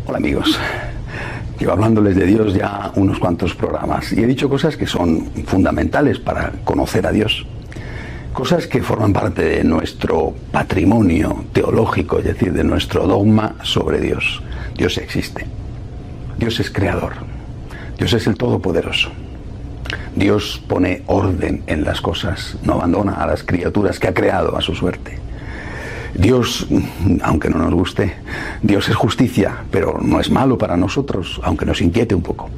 Hola amigos, llevo hablándoles de Dios ya unos cuantos programas y he dicho cosas que son fundamentales para conocer a Dios, cosas que forman parte de nuestro patrimonio teológico, es decir, de nuestro dogma sobre Dios. Dios existe, Dios es creador, Dios es el Todopoderoso. Dios pone orden en las cosas, no abandona a las criaturas que ha creado a su suerte. Dios, aunque no nos guste, Dios es justicia, pero no es malo para nosotros, aunque nos inquiete un poco.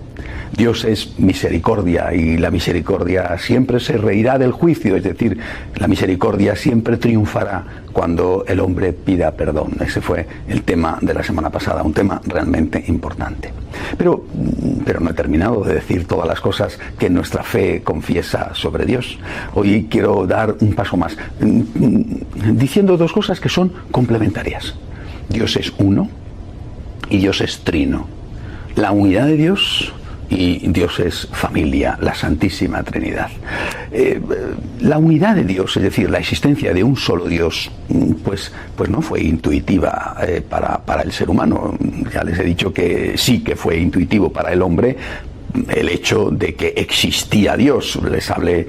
Dios es misericordia y la misericordia siempre se reirá del juicio, es decir, la misericordia siempre triunfará cuando el hombre pida perdón. Ese fue el tema de la semana pasada, un tema realmente importante. Pero no he terminado de decir todas las cosas que nuestra fe confiesa sobre Dios. Hoy quiero dar un paso más, diciendo dos cosas que son complementarias. Dios es uno y Dios es trino. La unidad de Dios y Dios es familia, la Santísima Trinidad. La unidad de Dios, es decir, la existencia de un solo Dios, pues no fue intuitiva para el ser humano. Ya les he dicho que sí que fue intuitivo para el hombre el hecho de que existía Dios. Les hablé,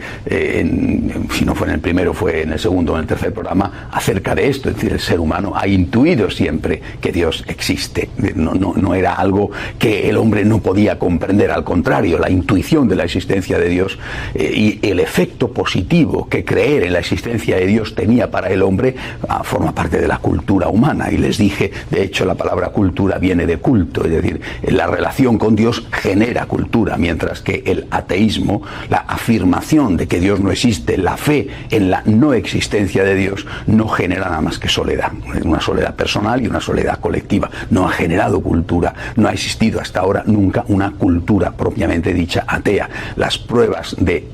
si no fue en el primero, fue en el segundo o en el tercer programa, acerca de esto. Es decir, el ser humano ha intuido siempre que Dios existe. No era algo que el hombre no podía comprender, al contrario, la intuición de la existencia de Dios y el efecto positivo que creer en la existencia de Dios tenía para el hombre forma parte de la cultura humana. Y les dije, de hecho, la palabra cultura viene de culto, es decir, la relación con Dios genera cultura, mientras que el ateísmo, la afirmación de que Dios no existe, la fe en la no existencia de Dios, no genera nada más que soledad, una soledad personal y una soledad colectiva. No ha generado cultura, no ha existido hasta ahora nunca una cultura propiamente dicha atea. Las pruebas de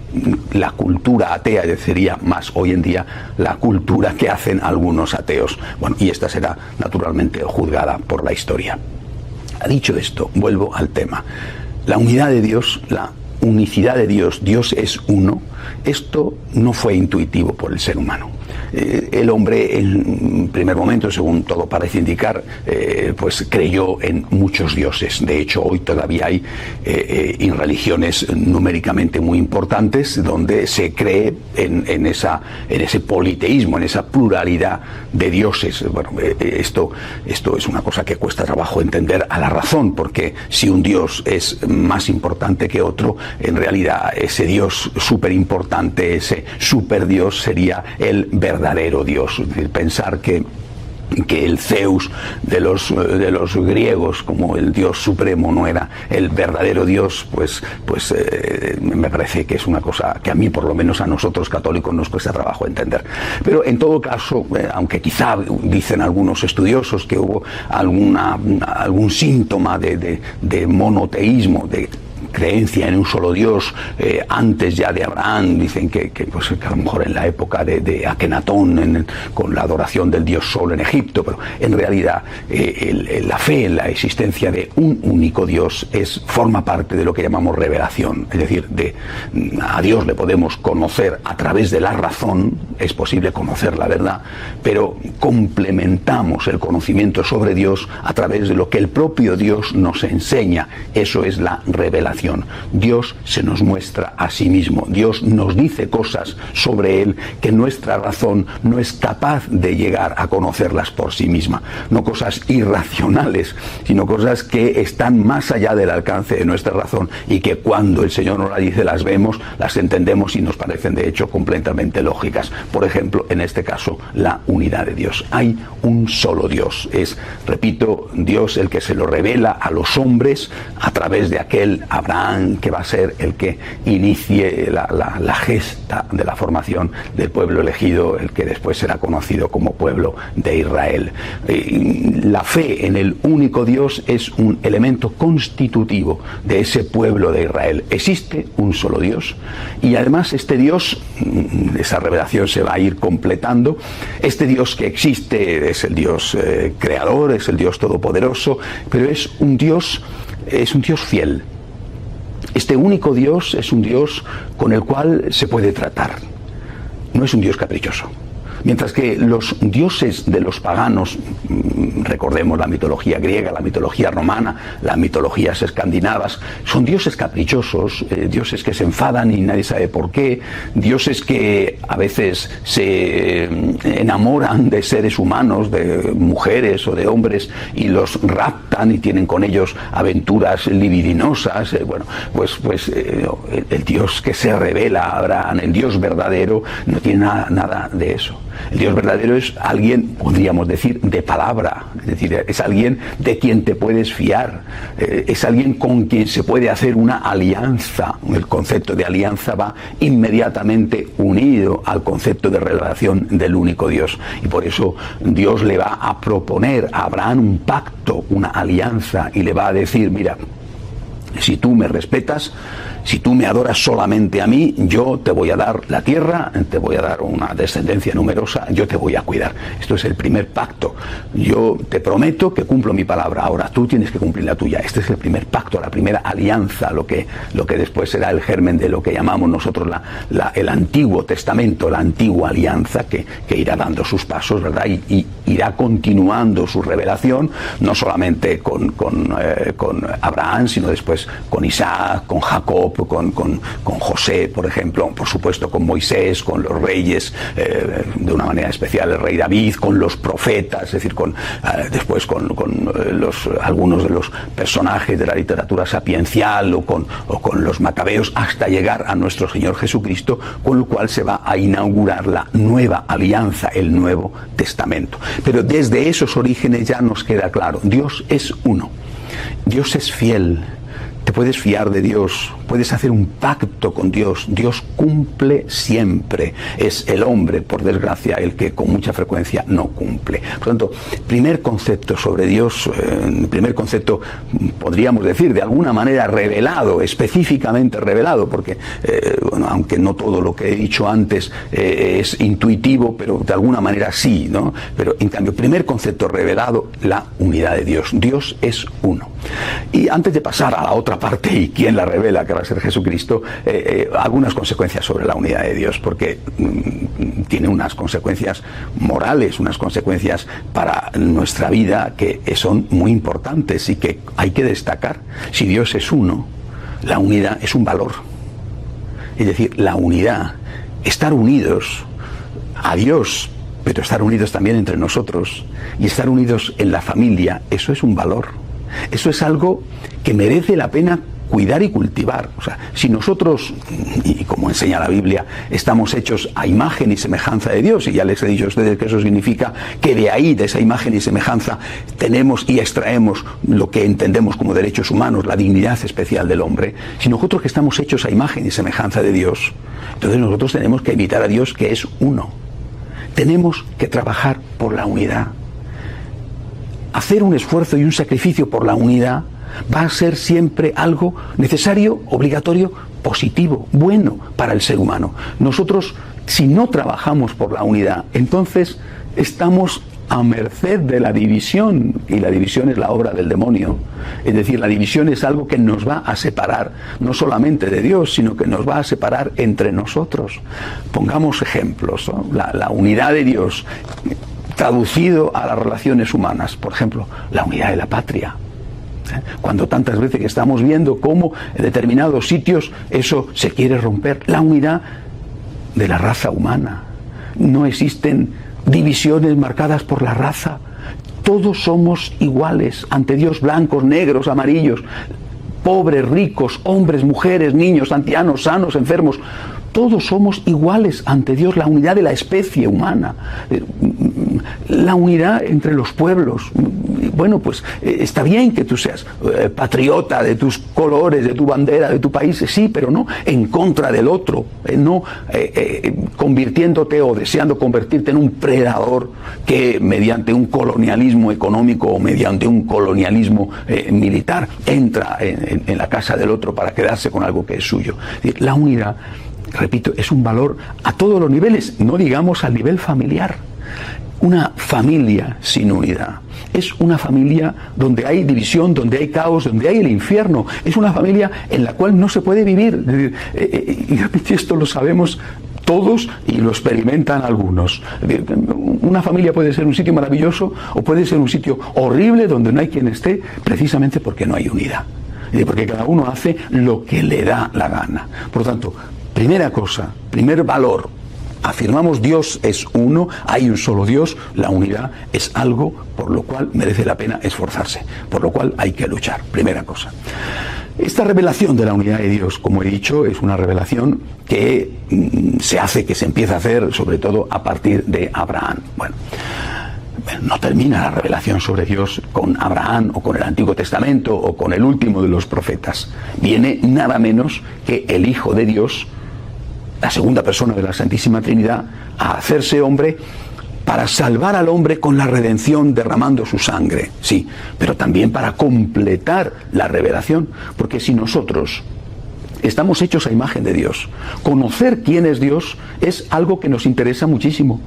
la cultura atea sería más hoy en día la cultura que hacen algunos ateos. Bueno, y esta será naturalmente juzgada por la historia. Dicho esto, vuelvo al tema. La unidad de Dios, la unicidad de Dios, Dios es uno, esto no fue intuitivo por el ser humano. El hombre en primer momento, según todo parece indicar, pues creyó en muchos dioses. De hecho, hoy todavía hay religiones numéricamente muy importantes donde se cree en ese politeísmo, en esa pluralidad de dioses. Bueno, esto es una cosa que cuesta trabajo entender a la razón, porque si un dios es más importante que otro, en realidad ese dios súper importante, ese super dios sería el verdadero Dios. Es decir, pensar que el Zeus de los griegos como el Dios supremo no era el verdadero Dios, pues me parece que es una cosa que a mí, por lo menos a nosotros católicos, nos cuesta trabajo entender. Pero en todo caso, aunque quizá dicen algunos estudiosos que hubo algún síntoma de monoteísmo, de creencia en un solo Dios antes ya de Abraham, dicen que a lo mejor en la época de Akenatón, con la adoración del dios Sol en Egipto, pero en realidad la fe en la existencia de un único Dios forma parte de lo que llamamos revelación, es decir, a Dios le podemos conocer a través de la razón, es posible conocer la verdad, pero complementamos el conocimiento sobre Dios a través de lo que el propio Dios nos enseña. Eso es la revelación. Dios se nos muestra a sí mismo. Dios nos dice cosas sobre Él que nuestra razón no es capaz de llegar a conocerlas por sí misma. No cosas irracionales, sino cosas que están más allá del alcance de nuestra razón y que cuando el Señor nos las dice, las vemos, las entendemos y nos parecen de hecho completamente lógicas. Por ejemplo, en este caso, la unidad de Dios. Hay un solo Dios. Es, repito, Dios el que se lo revela a los hombres a través de aquel Abraham, que va a ser el que inicie la gesta de la formación del pueblo elegido, el que después será conocido como pueblo de Israel. La fe en el único Dios es un elemento constitutivo de ese pueblo de Israel. Existe un solo Dios y además este Dios, esa revelación se va a ir completando. Este Dios que existe es el Dios creador, es el Dios todopoderoso, pero es un Dios fiel. Este único Dios es un Dios con el cual se puede tratar. No es un Dios caprichoso. Mientras que los dioses de los paganos, recordemos la mitología griega, la mitología romana, las mitologías escandinavas, son dioses caprichosos, dioses que se enfadan y nadie sabe por qué, dioses que a veces se enamoran de seres humanos, de mujeres o de hombres, y los raptan y tienen con ellos aventuras libidinosas. Bueno, pues el Dios que se revela a Abraham, el Dios verdadero, no tiene nada de eso. El Dios verdadero es alguien, podríamos decir, de palabra, es decir, es alguien de quien te puedes fiar, es alguien con quien se puede hacer una alianza. El concepto de alianza va inmediatamente unido al concepto de revelación del único Dios, y por eso Dios le va a proponer a Abraham un pacto, una alianza, y le va a decir: mira, si tú me respetas, si tú me adoras solamente a mí, yo te voy a dar la tierra, te voy a dar una descendencia numerosa, yo te voy a cuidar. Esto es el primer pacto. Yo te prometo que cumplo mi palabra, ahora tú tienes que cumplir la tuya. Este es el primer pacto, la primera alianza, lo que después será el germen de lo que llamamos nosotros el Antiguo Testamento, la antigua alianza, que irá dando sus pasos, ¿verdad? Y irá continuando su revelación, no solamente con Abraham, sino después con Isaac, con Jacob, con José, por ejemplo, por supuesto con Moisés, con los reyes, de una manera especial el rey David, con los profetas, es decir, después con algunos de los personajes de la literatura sapiencial o con los macabeos, hasta llegar a nuestro Señor Jesucristo, con el cual se va a inaugurar la nueva alianza, el Nuevo Testamento. Pero desde esos orígenes ya nos queda claro: Dios es uno, Dios es fiel. Te puedes fiar de Dios, puedes hacer un pacto con Dios. Dios cumple siempre. Es el hombre, por desgracia, el que con mucha frecuencia no cumple. Por lo tanto, primer concepto sobre Dios, primer concepto, podríamos decir, de alguna manera revelado, específicamente revelado, porque, bueno, aunque no todo lo que he dicho antes es intuitivo, pero de alguna manera sí, ¿no? Pero en cambio, primer concepto revelado, la unidad de Dios. Dios es uno. Y antes de pasar a la otra parte, y quién la revela, que va a ser Jesucristo, algunas consecuencias sobre la unidad de Dios, porque tiene unas consecuencias morales, unas consecuencias para nuestra vida que son muy importantes y que hay que destacar. Si Dios es uno, la unidad es un valor. Es decir, la unidad, estar unidos a Dios, pero estar unidos también entre nosotros, y estar unidos en la familia, eso es un valor. Eso es algo que merece la pena cuidar y cultivar. O sea, si nosotros, y como enseña la Biblia, estamos hechos a imagen y semejanza de Dios, y ya les he dicho a ustedes que eso significa que de ahí, de esa imagen y semejanza, tenemos y extraemos lo que entendemos como derechos humanos, la dignidad especial del hombre. Si nosotros que estamos hechos a imagen y semejanza de Dios, entonces nosotros tenemos que imitar a Dios, que es uno. Tenemos que trabajar por la unidad. Hacer un esfuerzo y un sacrificio por la unidad va a ser siempre algo necesario, obligatorio, positivo, bueno para el ser humano. Nosotros, si no trabajamos por la unidad, entonces estamos a merced de la división, y la división es la obra del demonio. Es decir, la división es algo que nos va a separar, no solamente de Dios, sino que nos va a separar entre nosotros. Pongamos ejemplos, ¿no? La unidad de Dios traducido a las relaciones humanas, por ejemplo, la unidad de la patria. Cuando tantas veces que estamos viendo cómo en determinados sitios eso se quiere romper, la unidad de la raza humana. No existen divisiones marcadas por la raza. Todos somos iguales ante Dios, blancos, negros, amarillos, pobres, ricos, hombres, mujeres, niños, ancianos, sanos, enfermos. Todos somos iguales ante Dios, la unidad de la especie humana, la unidad entre los pueblos. Bueno, pues está bien que tú seas patriota de tus colores, de tu bandera, de tu país, sí, pero no en contra del otro, no convirtiéndote o deseando convertirte en un predador que mediante un colonialismo económico o mediante un colonialismo militar entra en la casa del otro para quedarse con algo que es suyo. La unidad, repito, es un valor a todos los niveles, no digamos al nivel familiar. Una familia sin unidad es una familia donde hay división, donde hay caos, donde hay el infierno. Es una familia en la cual no se puede vivir. Y esto lo sabemos todos y lo experimentan algunos. Una familia puede ser un sitio maravilloso o puede ser un sitio horrible donde no hay quien esté, precisamente porque no hay unidad. Porque cada uno hace lo que le da la gana. Por lo tanto, primera cosa, primer valor, afirmamos Dios es uno, hay un solo Dios, la unidad es algo por lo cual merece la pena esforzarse, por lo cual hay que luchar, primera cosa. Esta revelación de la unidad de Dios, como he dicho, es una revelación que se empieza a hacer sobre todo a partir de Abraham. Bueno, no termina la revelación sobre Dios con Abraham o con el Antiguo Testamento o con el último de los profetas. Viene nada menos que el Hijo de Dios, la segunda persona de la Santísima Trinidad, a hacerse hombre para salvar al hombre con la redención derramando su sangre, sí, pero también para completar la revelación, porque si nosotros estamos hechos a imagen de Dios, conocer quién es Dios es algo que nos interesa muchísimo.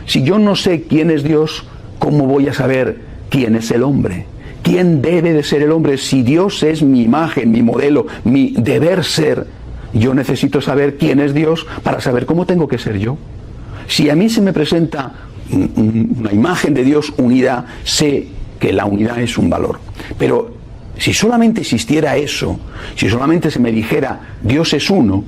Si yo no sé quién es Dios, ¿cómo voy a saber quién es el hombre? ¿Quién debe de ser el hombre? Si Dios es mi imagen, mi modelo, mi deber ser, yo necesito saber quién es Dios para saber cómo tengo que ser yo. Si a mí se me presenta una imagen de Dios unida, sé que la unidad es un valor. Pero si solamente existiera eso, si solamente se me dijera Dios es uno,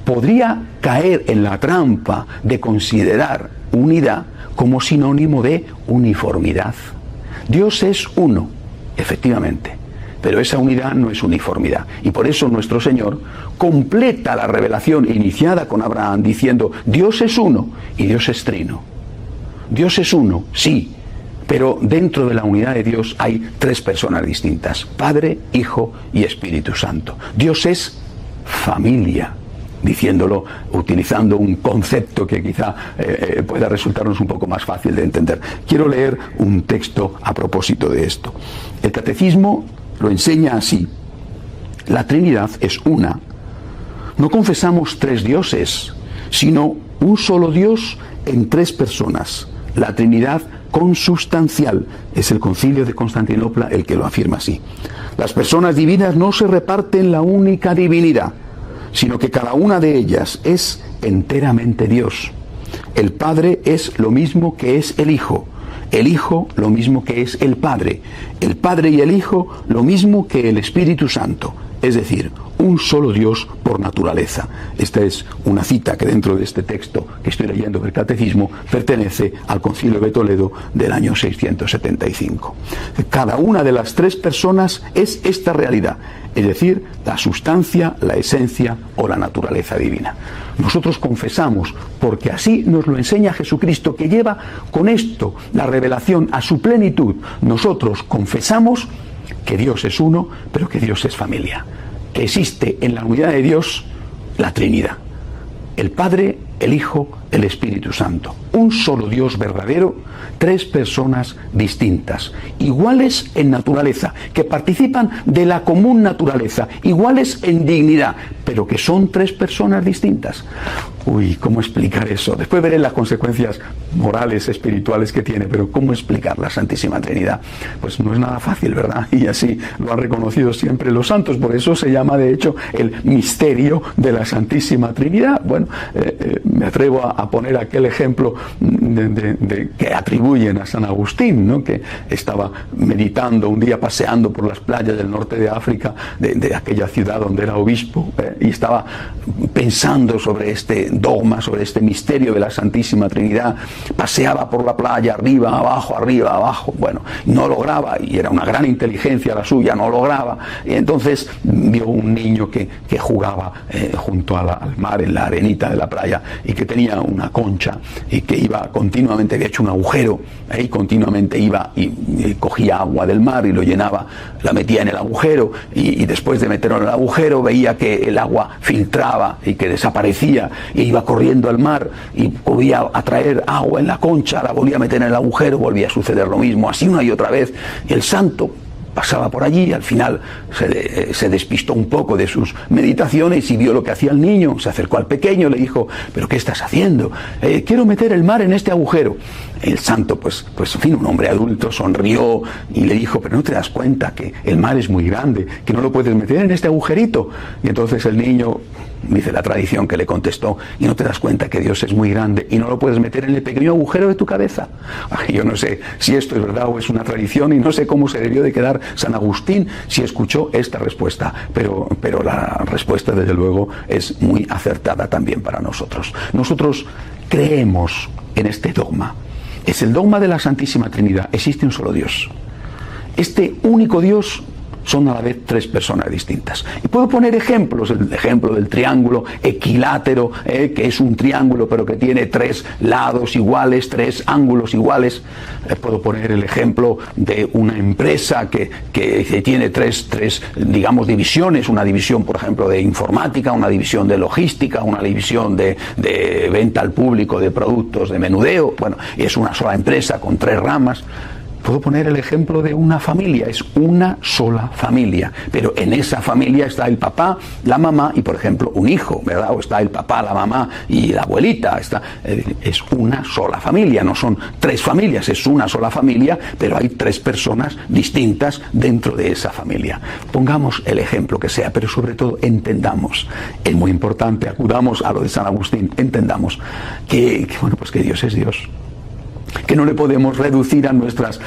podría caer en la trampa de considerar unidad como sinónimo de uniformidad. Dios es uno, efectivamente, pero esa unidad no es uniformidad. Y por eso nuestro Señor completa la revelación iniciada con Abraham diciendo Dios es uno y Dios es trino. Dios es uno, sí, pero dentro de la unidad de Dios hay tres personas distintas: Padre, Hijo y Espíritu Santo. Dios es familia, diciéndolo, utilizando un concepto que quizá pueda resultarnos un poco más fácil de entender. Quiero leer un texto a propósito de esto. El Catecismo lo enseña así: la Trinidad es una. No confesamos tres dioses, sino un solo Dios en tres personas. La Trinidad consubstancial. Es el Concilio de Constantinopla el que lo afirma así. Las personas divinas no se reparten la única divinidad, sino que cada una de ellas es enteramente Dios. El Padre es lo mismo que es el Hijo lo mismo que es el Padre y el Hijo lo mismo que el Espíritu Santo, es decir, un solo Dios por naturaleza. Esta es una cita que dentro de este texto que estoy leyendo del Catecismo pertenece al Concilio de Toledo del año 675. Cada una de las tres personas es esta realidad, es decir, la sustancia, la esencia o la naturaleza divina. Nosotros confesamos, porque así nos lo enseña Jesucristo, que lleva con esto la revelación a su plenitud. Nosotros confesamos que Dios es uno, pero que Dios es familia, que existe en la unidad de Dios la Trinidad: el Padre, el Hijo, el Espíritu Santo. Un solo Dios verdadero, tres personas distintas, iguales en naturaleza, que participan de la común naturaleza, iguales en dignidad, pero que son tres personas distintas. Uy, ¿cómo explicar eso? Después veré las consecuencias morales, espirituales que tiene, pero ¿cómo explicar la Santísima Trinidad? Pues no es nada fácil, ¿verdad? Y así lo han reconocido siempre los santos. Por eso se llama, de hecho, el misterio de la Santísima Trinidad. Bueno, me atrevo a poner aquel ejemplo que atribuyen a San Agustín, ¿no? Que estaba meditando un día, paseando por las playas del norte de África, de aquella ciudad donde era obispo, y estaba pensando sobre este dogma, sobre este misterio de la Santísima Trinidad. Paseaba por la playa, arriba, abajo, bueno, no lograba, y era una gran inteligencia la suya, no lograba, y entonces vio un niño que jugaba junto al mar, en la arenita de la playa, y que tenía una concha, y que iba continuamente, había hecho un agujero, y continuamente iba y cogía agua del mar y lo llenaba, la metía en el agujero, y después de meterlo en el agujero veía que el agua filtraba y que desaparecía, e iba corriendo al mar y podía atraer agua en la concha, la volvía a meter en el agujero, volvía a suceder lo mismo, así una y otra vez. Y el santo pasaba por allí, al final se despistó un poco de sus meditaciones y vio lo que hacía el niño, se acercó al pequeño, le dijo: ¿pero qué estás haciendo? Quiero meter el mar en este agujero. El santo, pues en fin, un hombre adulto, sonrió y le dijo: ¿pero no te das cuenta que el mar es muy grande, que no lo puedes meter en este agujerito? Y entonces el niño dice la tradición que le contestó, y no te das cuenta que Dios es muy grande y no lo puedes meter en el pequeño agujero de tu cabeza. Ay, yo no sé si esto es verdad o es una tradición, y no sé cómo se debió de quedar San Agustín si escuchó esta respuesta, pero la respuesta desde luego es muy acertada también para nosotros. Nosotros creemos en este dogma. Es el dogma de la Santísima Trinidad. Existe un solo Dios. Este único Dios son a la vez tres personas distintas. Y puedo poner ejemplos, el ejemplo del triángulo equilátero, que es un triángulo pero que tiene tres lados iguales, tres ángulos iguales. Puedo poner el ejemplo de una empresa que tiene tres, digamos, divisiones, una división, por ejemplo, de informática, una división de logística, una división de venta al público de productos de menudeo. Bueno, es una sola empresa con tres ramas. Puedo poner el ejemplo de una familia, es una sola familia, pero en esa familia está el papá, la mamá y, por ejemplo, un hijo, ¿verdad? O está el papá, la mamá y la abuelita. Es una sola familia, no son tres familias, es una sola familia, pero hay tres personas distintas dentro de esa familia. Pongamos el ejemplo que sea, pero sobre todo entendamos, es muy importante, acudamos a lo de San Agustín, entendamos que Dios es Dios. Que no le podemos reducir a nuestras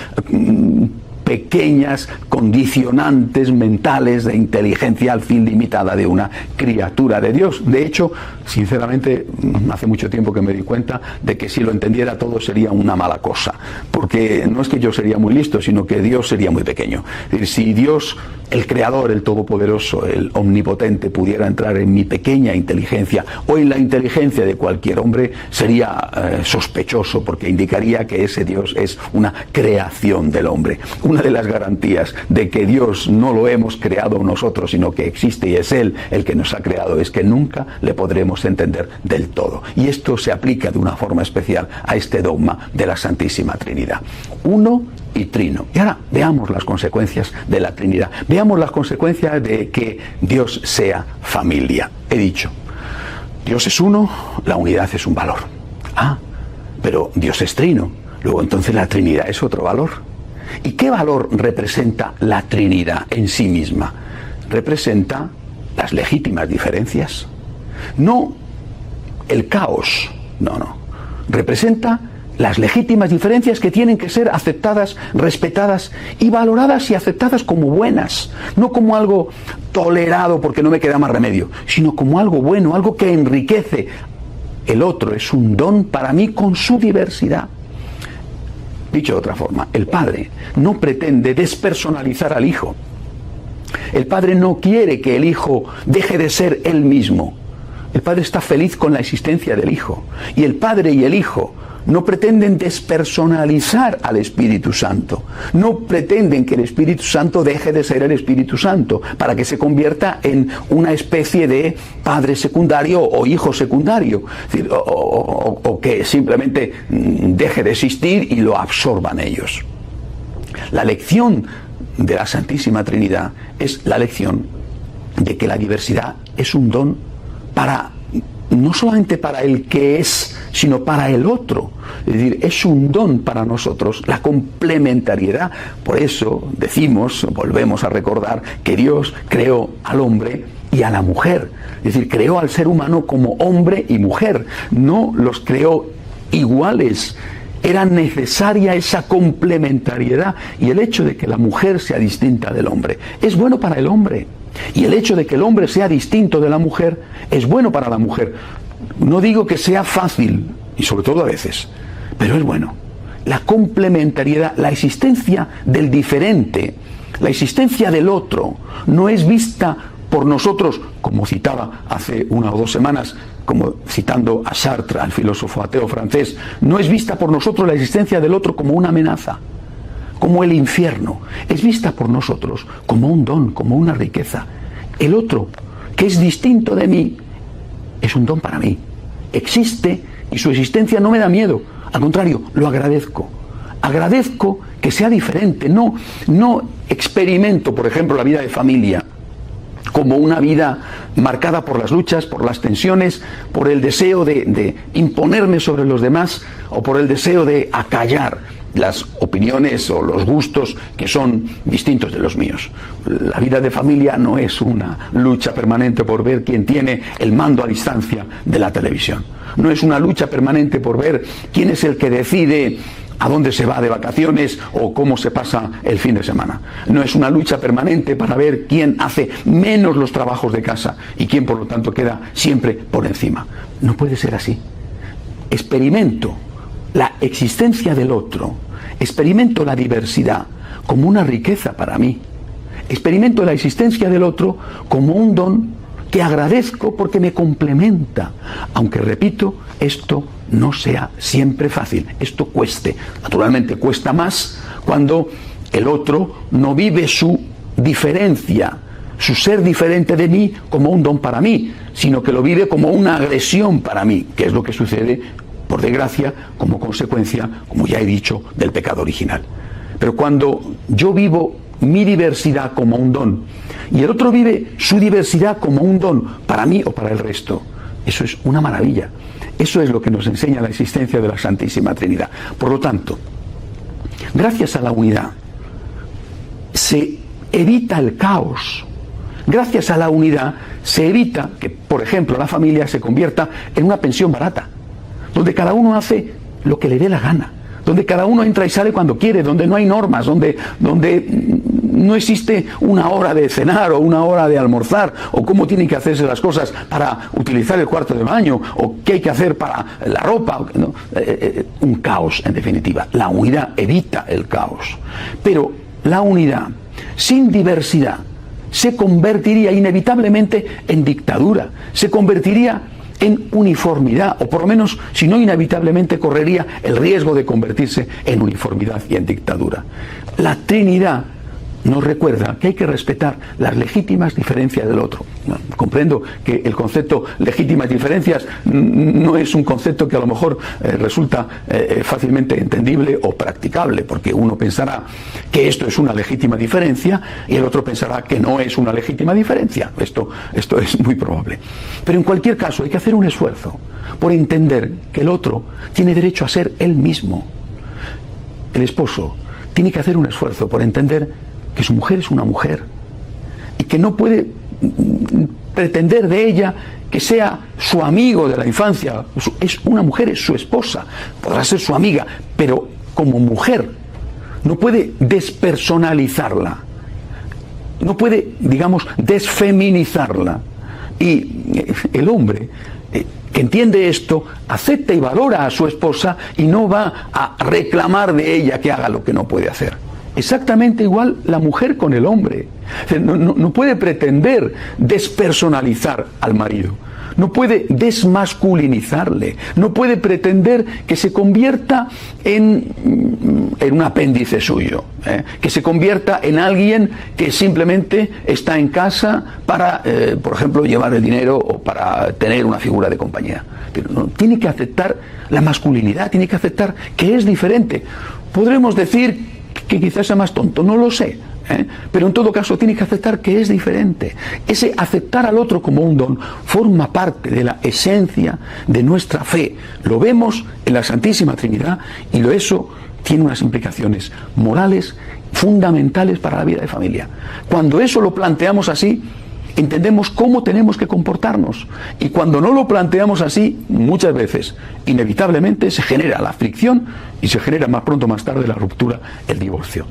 pequeñas condicionantes mentales de inteligencia al fin limitada de una criatura de Dios. De hecho, sinceramente, hace mucho tiempo que me di cuenta de que si lo entendiera todo sería una mala cosa, porque no es que yo sería muy listo, sino que Dios sería muy pequeño. Es decir, si Dios, el Creador, el Todopoderoso, el Omnipotente, pudiera entrar en mi pequeña inteligencia o en la inteligencia de cualquier hombre, sería sospechoso, porque indicaría que ese Dios es una creación del hombre. Una de las garantías de que Dios no lo hemos creado nosotros, sino que existe y es Él el que nos ha creado, es que nunca le podremos entender del todo. Y esto se aplica de una forma especial a este dogma de la Santísima Trinidad. Uno y trino. Y ahora veamos las consecuencias de la Trinidad. Veamos las consecuencias de que Dios sea familia. He dicho, Dios es uno, la unidad es un valor. Pero Dios es trino. Luego entonces la Trinidad es otro valor. ¿Y qué valor representa la Trinidad en sí misma? Representa las legítimas diferencias. No el caos, no. Representa las legítimas diferencias que tienen que ser aceptadas, respetadas y valoradas y aceptadas como buenas. No como algo tolerado porque no me queda más remedio, sino como algo bueno, algo que enriquece. El otro es un don para mí con su diversidad. Dicho de otra forma, el Padre no pretende despersonalizar al Hijo. El Padre no quiere que el Hijo deje de ser Él mismo. El Padre está feliz con la existencia del Hijo. Y el Padre y el Hijo no pretenden despersonalizar al Espíritu Santo. No pretenden que el Espíritu Santo deje de ser el Espíritu Santo para que se convierta en una especie de padre secundario o hijo secundario. Es decir, o que simplemente deje de existir y lo absorban ellos. La lección de la Santísima Trinidad es la lección de que la diversidad es un don no solamente para el que es, sino para el otro. Es decir, es un don para nosotros, la complementariedad. Por eso volvemos a recordar que Dios creó al hombre y a la mujer. Es decir, creó al ser humano como hombre y mujer. No los creó iguales. Era necesaria esa complementariedad. Y el hecho de que la mujer sea distinta del hombre es bueno para el hombre. Y el hecho de que el hombre sea distinto de la mujer es bueno para la mujer. No digo que sea fácil, y sobre todo a veces, pero es bueno. La complementariedad, la existencia del diferente, la existencia del otro, no es vista por nosotros, como citaba hace 1 o 2 semanas, como citando a Sartre, al filósofo ateo francés, no es vista por nosotros la existencia del otro como una amenaza, como el infierno. Es vista por nosotros como un don, como una riqueza. El otro, que es distinto de mí, es un don para mí. Existe y su existencia no me da miedo. Al contrario, lo agradezco. Agradezco que sea diferente. No experimento, por ejemplo, la vida de familia como una vida marcada por las luchas, por las tensiones, por el deseo de imponerme sobre los demás o por el deseo de acallar. las opiniones o los gustos que son distintos de los míos. La vida de familia no es una lucha permanente por ver quién tiene el mando a distancia de la televisión. No es una lucha permanente por ver quién es el que decide a dónde se va de vacaciones o cómo se pasa el fin de semana. No es una lucha permanente para ver quién hace menos los trabajos de casa y quién por lo tanto queda siempre por encima. No puede ser así. Experimento la existencia del otro, experimento la diversidad como una riqueza para mí. Experimento la existencia del otro como un don que agradezco porque me complementa, aunque repito, esto no sea siempre fácil, esto cueste. Naturalmente cuesta más cuando el otro no vive su diferencia, su ser diferente de mí como un don para mí, sino que lo vive como una agresión para mí, que es lo que sucede, por desgracia, como consecuencia, como ya he dicho, del pecado original. Pero cuando yo vivo mi diversidad como un don y el otro vive su diversidad como un don para mí o para el resto, eso es una maravilla. Eso es lo que nos enseña la existencia de la Santísima Trinidad. Por lo tanto, gracias a la unidad se evita el caos. Gracias a la unidad se evita que, por ejemplo, la familia se convierta en una pensión barata, donde cada uno hace lo que le dé la gana, donde cada uno entra y sale cuando quiere, donde no hay normas, donde no existe una hora de cenar o una hora de almorzar, o cómo tienen que hacerse las cosas para utilizar el cuarto de baño, o qué hay que hacer para la ropa, ¿no? Un caos, en definitiva. La unidad evita el caos. Pero la unidad sin diversidad se convertiría inevitablemente en dictadura, se convertiría en uniformidad, o por lo menos, si no inevitablemente, correría el riesgo de convertirse en uniformidad y en dictadura. La Trinidad nos recuerda que hay que respetar las legítimas diferencias del otro. Comprendo que el concepto legítimas diferencias no es un concepto que a lo mejor resulta fácilmente entendible o practicable, porque uno pensará que esto es una legítima diferencia y el otro pensará que no es una legítima diferencia. Esto es muy probable. Pero en cualquier caso hay que hacer un esfuerzo por entender que el otro tiene derecho a ser él mismo. El esposo tiene que hacer un esfuerzo por entender que su mujer es una mujer y que no puede pretender de ella que sea su amigo de la infancia. Es una mujer, es su esposa, podrá ser su amiga, pero como mujer no puede despersonalizarla, no puede, digamos, desfeminizarla. Y el hombre que entiende esto acepta y valora a su esposa y no va a reclamar de ella que haga lo que no puede hacer. Exactamente igual la mujer con el hombre. No puede pretender despersonalizar al marido, no puede desmasculinizarle, no puede pretender que se convierta en un apéndice suyo, que se convierta en alguien que simplemente está en casa para, por ejemplo, llevar el dinero o para tener una figura de compañía. Tiene que aceptar la masculinidad, tiene que aceptar que es diferente. Podremos decir que quizás sea más tonto, no lo sé, pero en todo caso tiene que aceptar que es diferente. Ese aceptar al otro como un don forma parte de la esencia de nuestra fe. Lo vemos en la Santísima Trinidad y eso tiene unas implicaciones morales fundamentales para la vida de familia. Cuando eso lo planteamos así, entendemos cómo tenemos que comportarnos, y cuando no lo planteamos así, muchas veces, inevitablemente, se genera la fricción y se genera más pronto o más tarde la ruptura, el divorcio.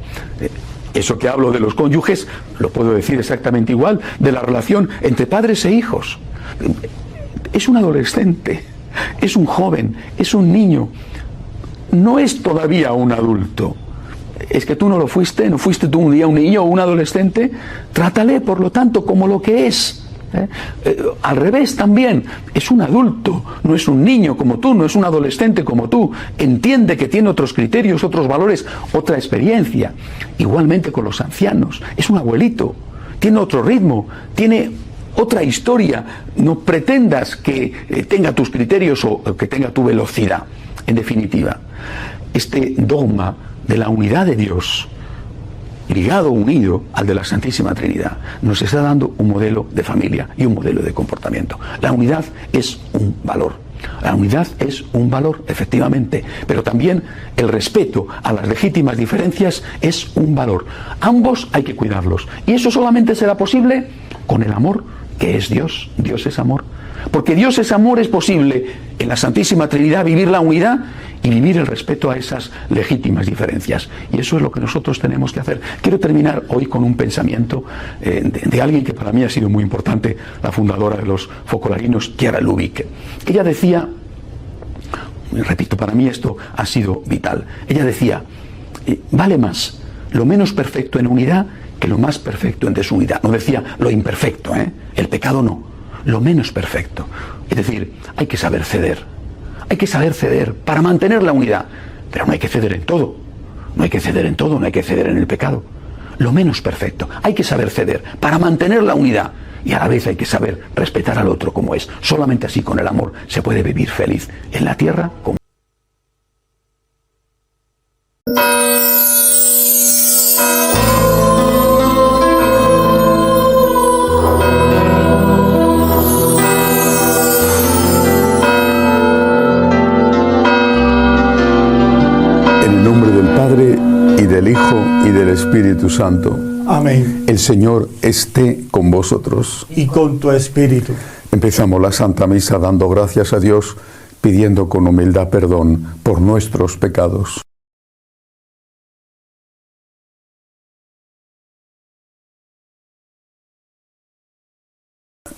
Eso que hablo de los cónyuges, lo puedo decir exactamente igual de la relación entre padres e hijos. Es un adolescente, es un joven, es un niño, no es todavía un adulto. Es que tú no fuiste tú un día un niño o un adolescente. Trátale, por lo tanto, como lo que es. Al revés también, es un adulto, no es un niño como tú, no es un adolescente como tú. Entiende que tiene otros criterios, otros valores, otra experiencia. Igualmente con los ancianos, es un abuelito, tiene otro ritmo, tiene otra historia. No pretendas que tenga tus criterios o que tenga tu velocidad. En definitiva, este dogma de la unidad de Dios, ligado, unido al de la Santísima Trinidad, nos está dando un modelo de familia y un modelo de comportamiento. La unidad es un valor. La unidad es un valor, efectivamente, pero también el respeto a las legítimas diferencias es un valor. Ambos hay que cuidarlos. Y eso solamente será posible con el amor que es Dios. Dios es amor. Porque Dios es amor, es posible en la Santísima Trinidad vivir la unidad y vivir el respeto a esas legítimas diferencias. Y eso es lo que nosotros tenemos que hacer. Quiero terminar hoy con un pensamiento de alguien que para mí ha sido muy importante, la fundadora de los focolarinos, Chiara Lubich. Ella decía, repito, para mí esto ha sido vital. Ella decía, vale más lo menos perfecto en unidad que lo más perfecto en desunidad. No decía lo imperfecto, el pecado no. Lo menos perfecto. Es decir, hay que saber ceder. Hay que saber ceder para mantener la unidad. Pero no hay que ceder en todo. No hay que ceder en todo, no hay que ceder en el pecado. Lo menos perfecto. Hay que saber ceder para mantener la unidad. Y a la vez hay que saber respetar al otro como es. Solamente así, con el amor, se puede vivir feliz en la tierra como del Hijo y del Espíritu Santo. Amén. El Señor esté con vosotros. Y con tu espíritu. Empezamos la Santa Misa dando gracias a Dios, pidiendo con humildad perdón por nuestros pecados.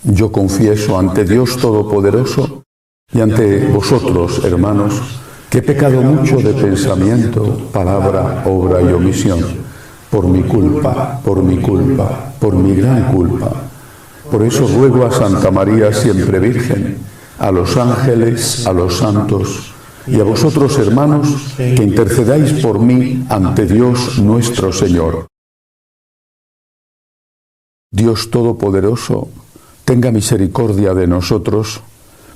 Yo confieso ante Dios Todopoderoso y ante vosotros, hermanos, que he pecado mucho de pensamiento, palabra, obra y omisión, por mi culpa, por mi gran culpa. Por eso ruego a Santa María siempre Virgen, a los ángeles, a los santos y a vosotros, hermanos, que intercedáis por mí ante Dios nuestro Señor. Dios Todopoderoso, tenga misericordia de nosotros,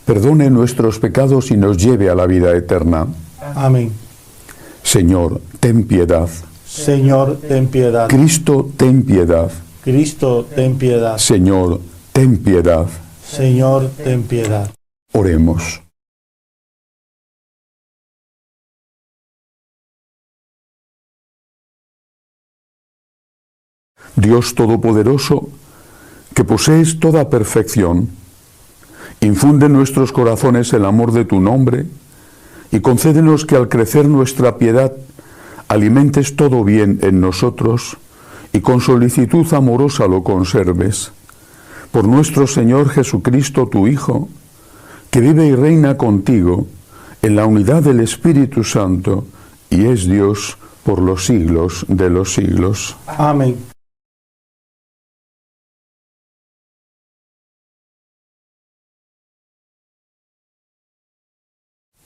perdone nuestros pecados y nos lleve a la vida eterna. Amén. Señor, ten piedad. Señor, ten piedad. Cristo, ten piedad. Cristo, ten piedad. Señor, ten piedad. Señor, ten piedad. Oremos. Dios Todopoderoso, que posees toda perfección, infunde en nuestros corazones el amor de tu nombre y concédenos que al crecer nuestra piedad alimentes todo bien en nosotros y con solicitud amorosa lo conserves. Por nuestro Señor Jesucristo, tu Hijo, que vive y reina contigo en la unidad del Espíritu Santo y es Dios por los siglos de los siglos. Amén.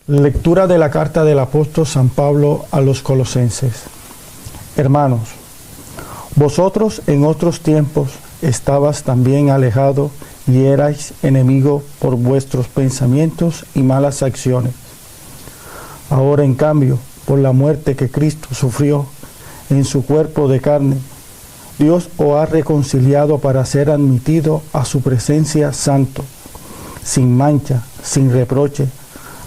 Lectura de la carta del apóstol San Pablo a los Colosenses. Hermanos, vosotros en otros tiempos estabas también alejados y erais enemigos por vuestros pensamientos y malas acciones. Ahora, en cambio, por la muerte que Cristo sufrió en su cuerpo de carne, Dios os ha reconciliado para ser admitido a su presencia santo, sin mancha, sin reproche,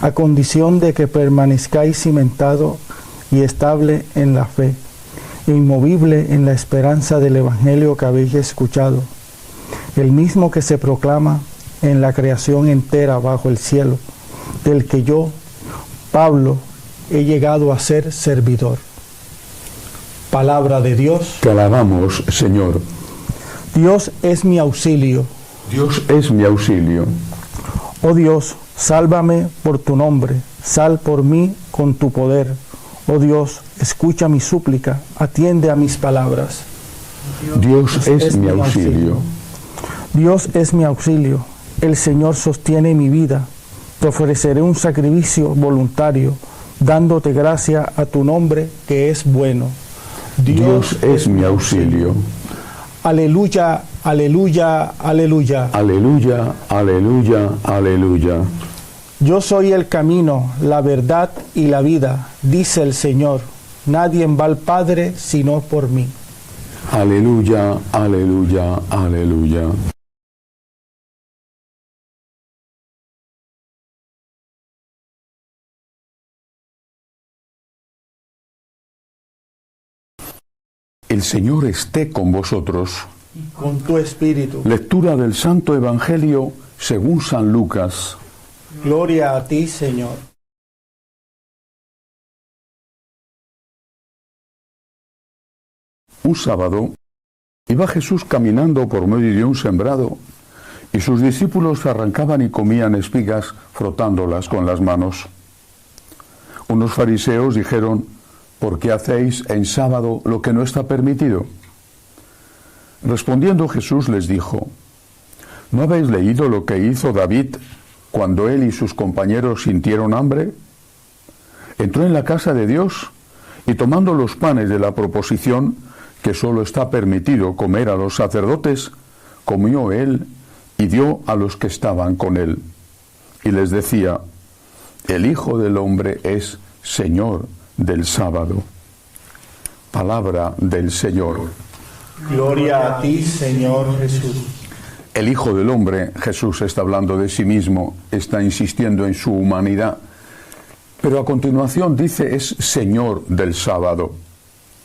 a condición de que permanezcáis cimentado y estable en la fe, inmovible en la esperanza del Evangelio que habéis escuchado, el mismo que se proclama en la creación entera bajo el cielo, del que yo, Pablo, he llegado a ser servidor. Palabra de Dios. Te alabamos, Señor. Dios es mi auxilio. Dios es mi auxilio. Oh Dios, sálvame por tu nombre, sal por mí con tu poder. Oh Dios, escucha mi súplica, atiende a mis palabras. Dios es mi auxilio. Dios es mi auxilio, el Señor sostiene mi vida. Te ofreceré un sacrificio voluntario, dándote gracia a tu nombre que es bueno. Dios es mi auxilio. Aleluya, aleluya, aleluya. Aleluya, aleluya, aleluya. Yo soy el camino, la verdad y la vida, dice el Señor. Nadie va al Padre sino por mí. Aleluya, aleluya, aleluya. El Señor esté con vosotros. Con tu espíritu. Lectura del Santo Evangelio según San Lucas. Gloria a ti, Señor. Un sábado iba Jesús caminando por medio de un sembrado y sus discípulos arrancaban y comían espigas frotándolas con las manos. Unos fariseos dijeron: ¿por qué hacéis en sábado lo que no está permitido? Respondiendo Jesús les dijo: ¿no habéis leído lo que hizo David cuando él y sus compañeros sintieron hambre? Entró en la casa de Dios y tomando los panes de la proposición, que solo está permitido comer a los sacerdotes, comió él y dio a los que estaban con él. Y les decía: el Hijo del Hombre es Señor del sábado. Palabra del Señor. Gloria a ti, Señor Jesús. El Hijo del Hombre, Jesús está hablando de sí mismo, está insistiendo en su humanidad, pero a continuación dice es Señor del sábado,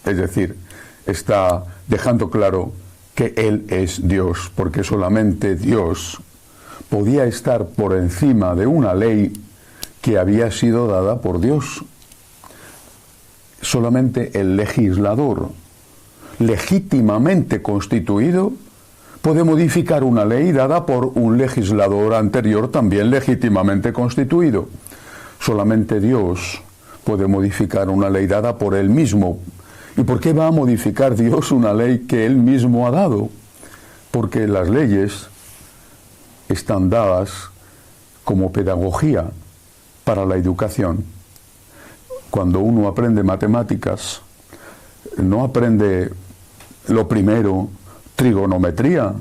es decir, está dejando claro que Él es Dios, porque solamente Dios podía estar por encima de una ley que había sido dada por Dios. Solamente el legislador legítimamente constituido puede modificar una ley dada por un legislador anterior también legítimamente constituido. Solamente Dios puede modificar una ley dada por Él mismo. ¿Y por qué va a modificar Dios una ley que Él mismo ha dado? Porque las leyes están dadas como pedagogía para la educación. Cuando uno aprende matemáticas, no aprende lo primero, trigonometría,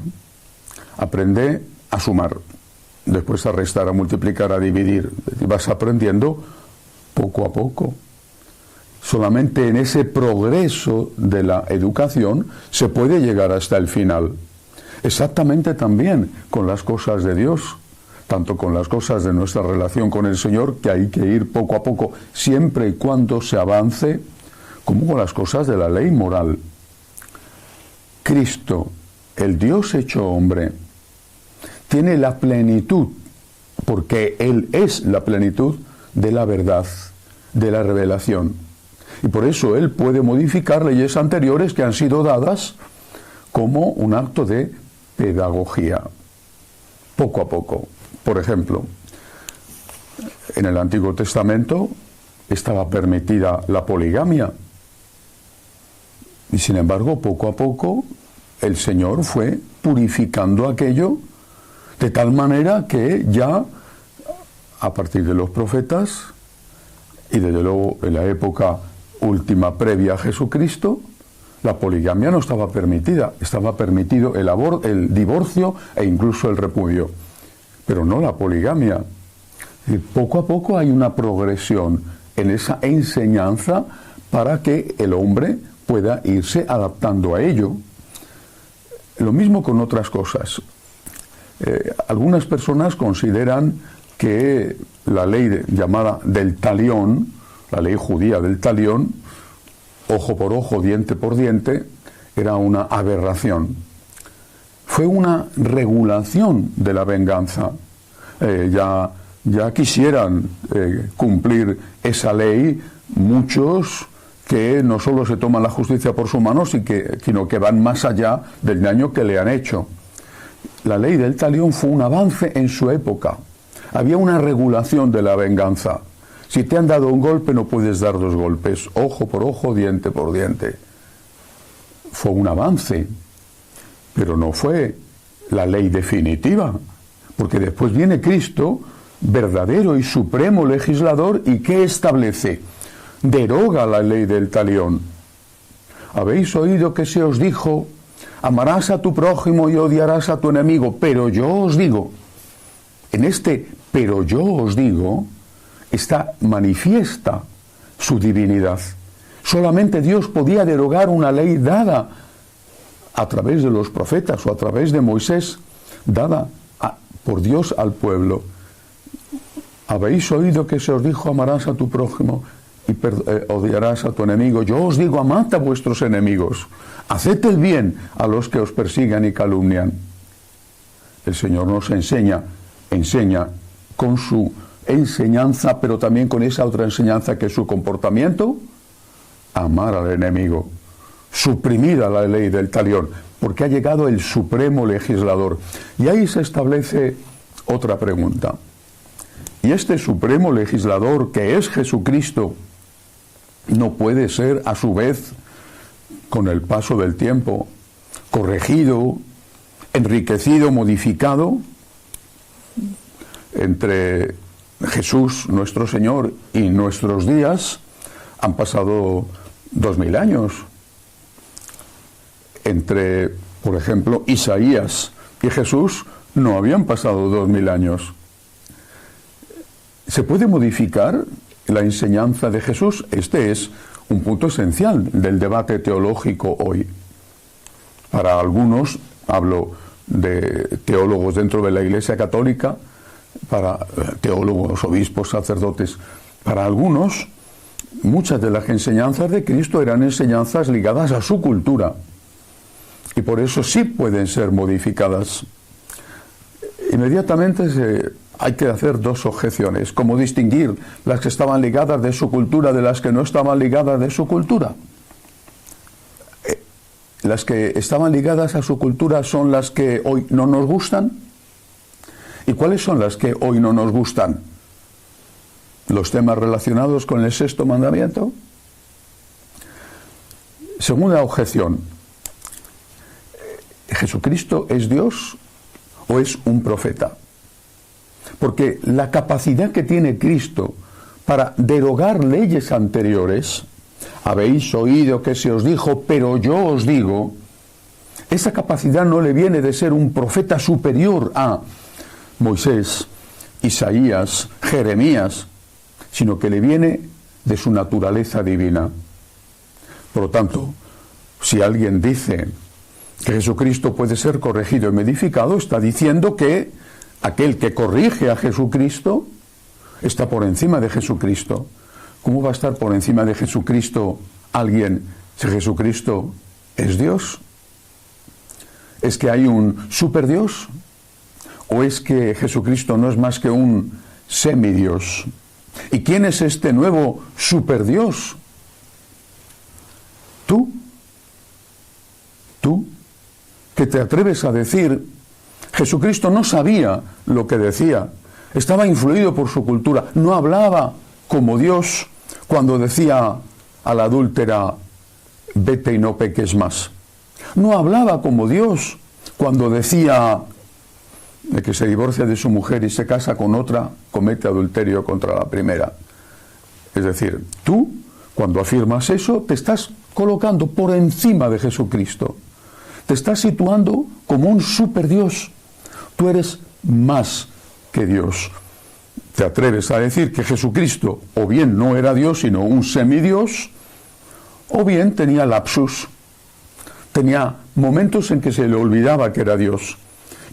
aprende a sumar, después a restar, a multiplicar, a dividir. Y vas aprendiendo poco a poco. Solamente en ese progreso de la educación se puede llegar hasta el final. Exactamente también con las cosas de Dios, tanto con las cosas de nuestra relación con el Señor, que hay que ir poco a poco, siempre y cuando se avance, como con las cosas de la ley moral. Cristo, el Dios hecho hombre, tiene la plenitud, porque Él es la plenitud de la verdad, de la revelación. Y por eso Él puede modificar leyes anteriores que han sido dadas como un acto de pedagogía, poco a poco. Por ejemplo, en el Antiguo Testamento estaba permitida la poligamia. Y sin embargo, poco a poco, el Señor fue purificando aquello de tal manera que ya, a partir de los profetas, y desde luego en la época última previa a Jesucristo, la poligamia no estaba permitida. Estaba permitido el divorcio e incluso el repudio, pero no la poligamia. Y poco a poco hay una progresión en esa enseñanza para que el hombre pueda irse adaptando a ello. Lo mismo con otras cosas. Algunas personas consideran que la ley llamada del talión, la ley judía del talión, ojo por ojo, diente por diente, era una aberración. Fue una regulación de la venganza. Ya quisieran cumplir esa ley muchos que no solo se toman la justicia por su mano, sino que van más allá del daño que le han hecho. La ley del talión fue un avance en su época. Había una regulación de la venganza. Si te han dado un golpe, no puedes dar dos golpes, ojo por ojo, diente por diente. Fue un avance, pero no fue la ley definitiva, porque después viene Cristo, verdadero y supremo legislador, ¿y qué establece? Deroga la ley del talión. Habéis oído que se os dijo: amarás a tu prójimo y odiarás a tu enemigo, pero yo os digo. En este pero yo os digo está manifiesta su divinidad. Solamente Dios podía derogar una ley dada a través de los profetas o a través de Moisés, dada por Dios al pueblo. Habéis oído que se os dijo: amarás a tu prójimo. y odiarás a tu enemigo. Yo os digo, amad a vuestros enemigos, haced el bien a los que os persigan y calumnian. El Señor nos enseña con su enseñanza, pero también con esa otra enseñanza que es su comportamiento, amar al enemigo, suprimir a la ley del talión, porque ha llegado el supremo legislador. Y ahí se establece otra pregunta. Y este supremo legislador, que es Jesucristo, no puede ser a su vez, con el paso del tiempo, corregido, enriquecido, modificado. Entre Jesús, nuestro Señor, y nuestros días han pasado 2000 años. Entre, por ejemplo, Isaías y Jesús no habían pasado 2000 años. ¿Se puede modificar la enseñanza de Jesús? Este es un punto esencial del debate teológico hoy. Para algunos, hablo de teólogos dentro de la Iglesia Católica, para teólogos, obispos, sacerdotes, para algunos, muchas de las enseñanzas de Cristo eran enseñanzas ligadas a su cultura, y por eso sí pueden ser modificadas. Inmediatamente hay que hacer dos objeciones: ¿cómo distinguir las que estaban ligadas de su cultura de las que no estaban ligadas de su cultura? Las que estaban ligadas a su cultura son las que hoy no nos gustan. ¿Y cuáles son las que hoy no nos gustan? Los temas relacionados con el sexto mandamiento. Segunda objeción: ¿Jesucristo es Dios o es un profeta? Porque la capacidad que tiene Cristo para derogar leyes anteriores, habéis oído que se os dijo, pero yo os digo, esa capacidad no le viene de ser un profeta superior a Moisés, Isaías, Jeremías, sino que le viene de su naturaleza divina. Por lo tanto, si alguien dice que Jesucristo puede ser corregido y modificado, está diciendo que aquel que corrige a Jesucristo está por encima de Jesucristo. ¿Cómo va a estar por encima de Jesucristo alguien si Jesucristo es Dios? ¿Es que hay un superdios? ¿O es que Jesucristo no es más que un semidios? ¿Y quién es este nuevo superdios? Tú, que te atreves a decir, Jesucristo no sabía lo que decía, estaba influido por su cultura, no hablaba como Dios cuando decía a la adúltera, vete y no peques más. No hablaba como Dios cuando decía de que se divorcia de su mujer y se casa con otra, comete adulterio contra la primera. Es decir, tú, cuando afirmas eso, te estás colocando por encima de Jesucristo. Te estás situando como un superdios. Tú eres más que Dios. Te atreves a decir que Jesucristo o bien no era Dios, sino un semidios, o bien tenía lapsus. Tenía momentos en que se le olvidaba que era Dios.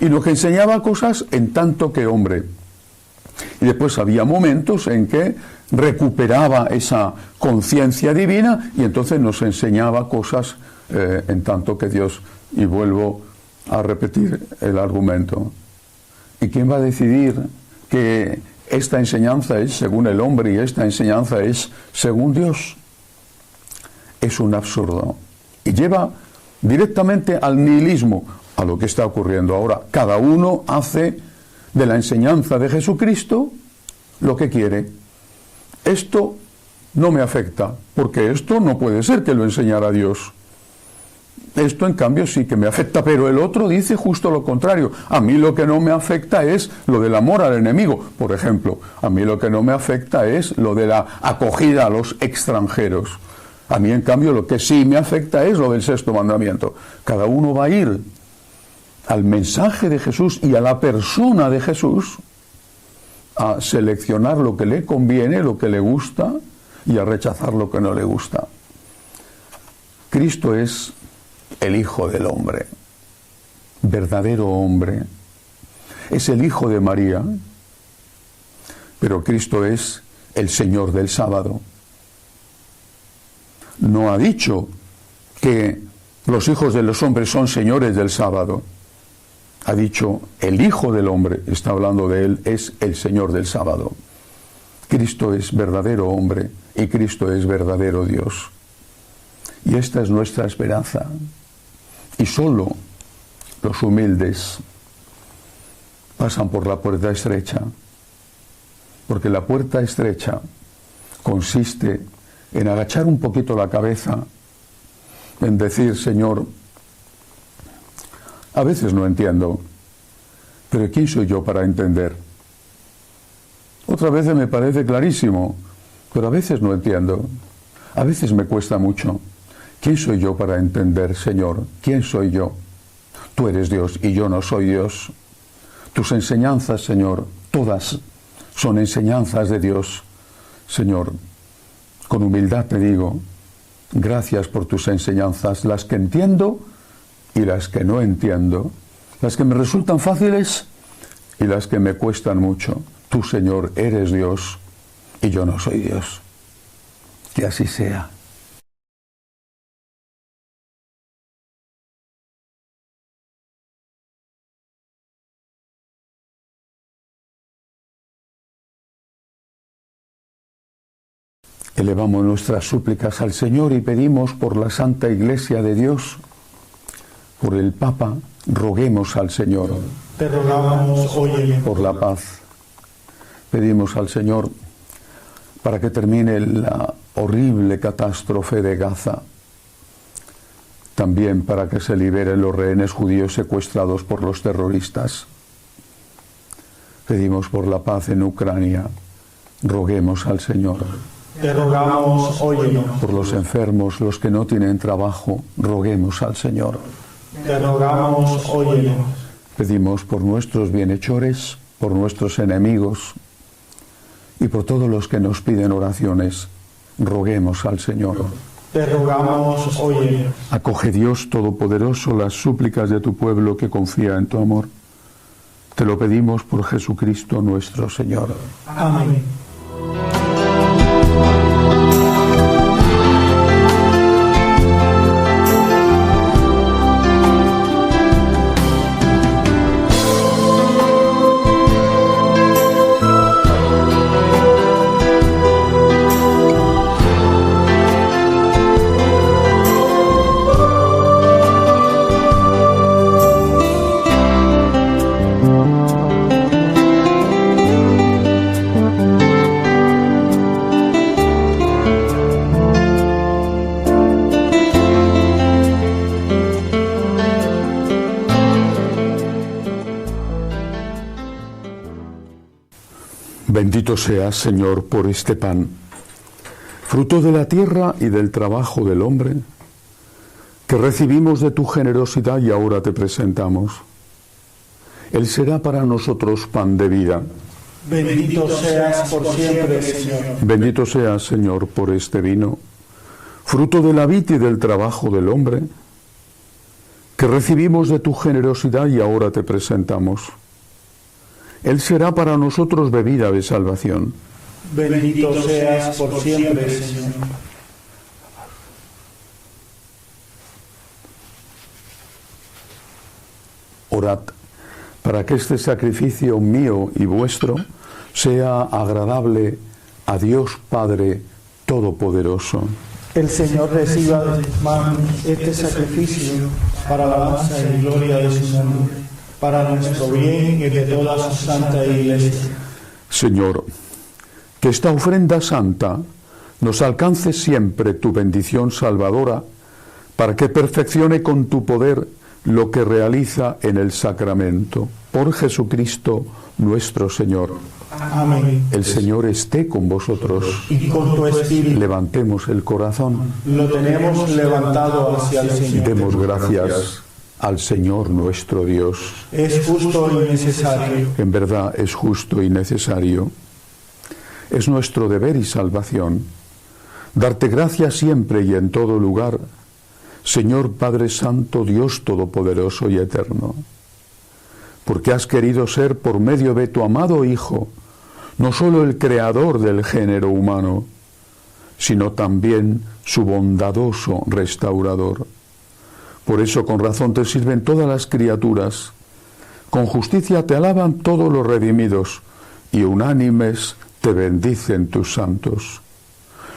Y lo que enseñaba cosas en tanto que hombre. Y después había momentos en que recuperaba esa conciencia divina y entonces nos enseñaba cosas en tanto que Dios. Y vuelvo a repetir el argumento. ¿Y quién va a decidir que esta enseñanza es según el hombre y esta enseñanza es según Dios? Es un absurdo. Y lleva directamente al nihilismo, a lo que está ocurriendo ahora. Cada uno hace de la enseñanza de Jesucristo lo que quiere. Esto no me afecta, porque esto no puede ser que lo enseñara Dios. Esto, en cambio, sí que me afecta, pero el otro dice justo lo contrario. A mí lo que no me afecta es lo del amor al enemigo, por ejemplo. A mí lo que no me afecta es lo de la acogida a los extranjeros. A mí, en cambio, lo que sí me afecta es lo del sexto mandamiento. Cada uno va a ir al mensaje de Jesús y a la persona de Jesús a seleccionar lo que le conviene, lo que le gusta, y a rechazar lo que no le gusta. Cristo es el Hijo del Hombre, verdadero hombre. Es el Hijo de María, pero Cristo es el Señor del sábado. no ha dicho que los hijos de los hombres son señores del sábado. Ha dicho, el Hijo del Hombre, está hablando de él, es el Señor del sábado. Cristo es verdadero hombre y Cristo es verdadero Dios. Y esta es nuestra esperanza. Y solo los humildes pasan por la puerta estrecha, porque la puerta estrecha consiste en agachar un poquito la cabeza, en decir, Señor, a veces no entiendo, pero ¿quién soy yo para entender? Otras veces me parece clarísimo, pero a veces no entiendo. A veces me cuesta mucho. ¿Quién soy yo para entender, Señor? ¿Quién soy yo? Tú eres Dios y yo no soy Dios. Tus enseñanzas, Señor, todas son enseñanzas de Dios. Señor, con humildad te digo, gracias por tus enseñanzas, las que entiendo y las que no entiendo, las que me resultan fáciles y las que me cuestan mucho. Tú, Señor, eres Dios y yo no soy Dios. Que así sea. Elevamos nuestras súplicas al Señor y pedimos por la Santa Iglesia de Dios, por el Papa, roguemos al Señor. Te rogamos, óyeme. Por la paz. Pedimos al Señor para que termine la horrible catástrofe de Gaza. También para que se liberen los rehenes judíos secuestrados por los terroristas. Pedimos por la paz en Ucrania. Roguemos al Señor. Te rogamos, óyenos. Por los enfermos, los que no tienen trabajo, roguemos al Señor. Te rogamos, óyenos. Pedimos por nuestros bienhechores, por nuestros enemigos y por todos los que nos piden oraciones, roguemos al Señor. Te rogamos, óyenos. Acoge, Dios Todopoderoso, las súplicas de tu pueblo que confía en tu amor. Te lo pedimos por Jesucristo nuestro Señor. Amén. Bendito seas, Señor, por este pan, fruto de la tierra y del trabajo del hombre, que recibimos de tu generosidad y ahora te presentamos. Él será para nosotros pan de vida. Bendito seas por siempre, Señor. Bendito seas, Señor, por este vino, fruto de la vid y del trabajo del hombre, que recibimos de tu generosidad y ahora te presentamos. Él será para nosotros bebida de salvación. Bendito seas por siempre, Señor. Orad para que este sacrificio mío y vuestro sea agradable a Dios Padre Todopoderoso. El Señor reciba de tus manos este sacrificio para la alabanza y gloria de su nombre, para nuestro bien y de toda su santa Iglesia. Señor, que esta ofrenda santa nos alcance siempre tu bendición salvadora, para que perfeccione con tu poder lo que realiza en el sacramento. Por Jesucristo nuestro Señor. Amén. El Señor esté con vosotros. Y con tu espíritu. Levantemos el corazón. Lo tenemos levantado hacia el Y Señor. demos gracias al Señor nuestro Dios. Es justo y necesario. En verdad es justo y necesario. Es nuestro deber y salvación darte gracias siempre y en todo lugar, Señor Padre Santo, Dios Todopoderoso y Eterno, porque has querido ser por medio de tu amado Hijo, no solo el creador del género humano, sino también su bondadoso restaurador. Por eso con razón te sirven todas las criaturas, con justicia te alaban todos los redimidos, y unánimes te bendicen tus santos.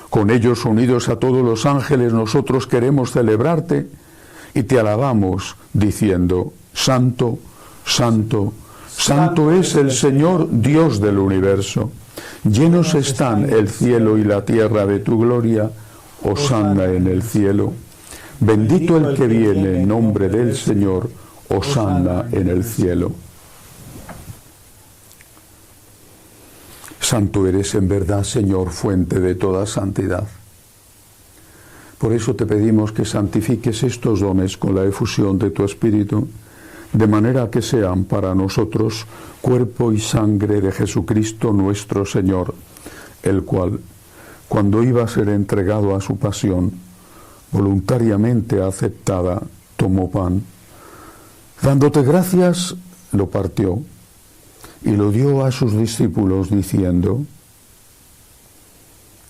Con ellos unidos a todos los ángeles nosotros queremos celebrarte y te alabamos diciendo: Santo, Santo, Santo es el Señor Dios del universo. Llenos están el cielo y la tierra de tu gloria. Hosana en el cielo. Bendito el que viene en nombre del Señor. Hosana en el cielo. Santo eres en verdad, Señor, fuente de toda santidad. Por eso te pedimos que santifiques estos dones con la efusión de tu Espíritu, de manera que sean para nosotros cuerpo y sangre de Jesucristo nuestro Señor, el cual, cuando iba a ser entregado a su pasión, voluntariamente aceptada, tomó pan. Dándote gracias, lo partió y lo dio a sus discípulos diciendo: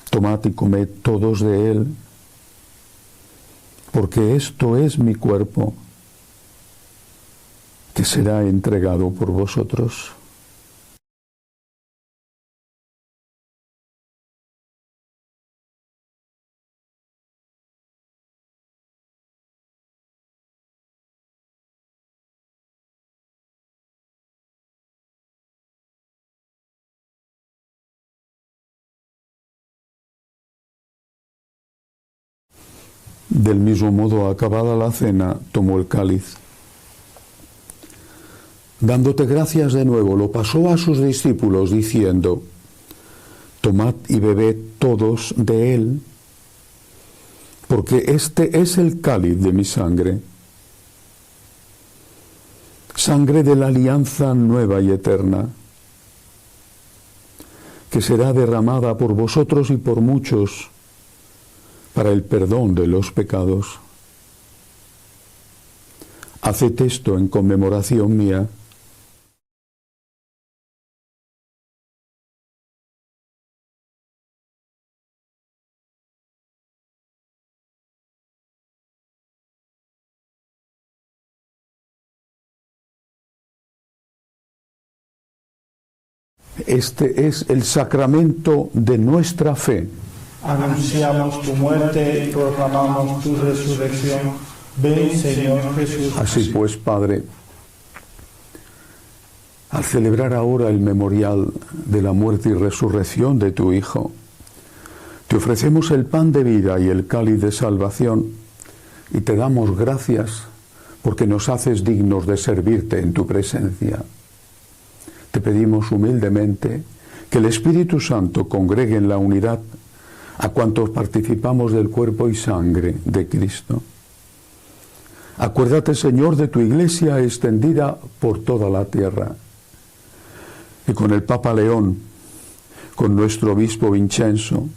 Tomad y comed todos de él, porque esto es mi cuerpo, que será entregado por vosotros. Del mismo modo, acabada la cena, tomó el cáliz. Dándote gracias de nuevo, lo pasó a sus discípulos, diciendo: Tomad y bebed todos de él, porque este es el cáliz de mi sangre, sangre de la alianza nueva y eterna, que será derramada por vosotros y por muchos para el perdón de los pecados. Haced esto en conmemoración mía. Este es el sacramento de nuestra fe. Anunciamos tu muerte y proclamamos tu resurrección. Ven, Señor Jesús. Así pues, Padre, al celebrar ahora el memorial de la muerte y resurrección de tu Hijo, te ofrecemos el pan de vida y el cáliz de salvación, y te damos gracias porque nos haces dignos de servirte en tu presencia. Te pedimos humildemente que el Espíritu Santo congregue en la unidad a cuantos participamos del cuerpo y sangre de Cristo. Acuérdate, Señor, de tu Iglesia extendida por toda la tierra, y con el Papa León, con nuestro obispo Vincenzo,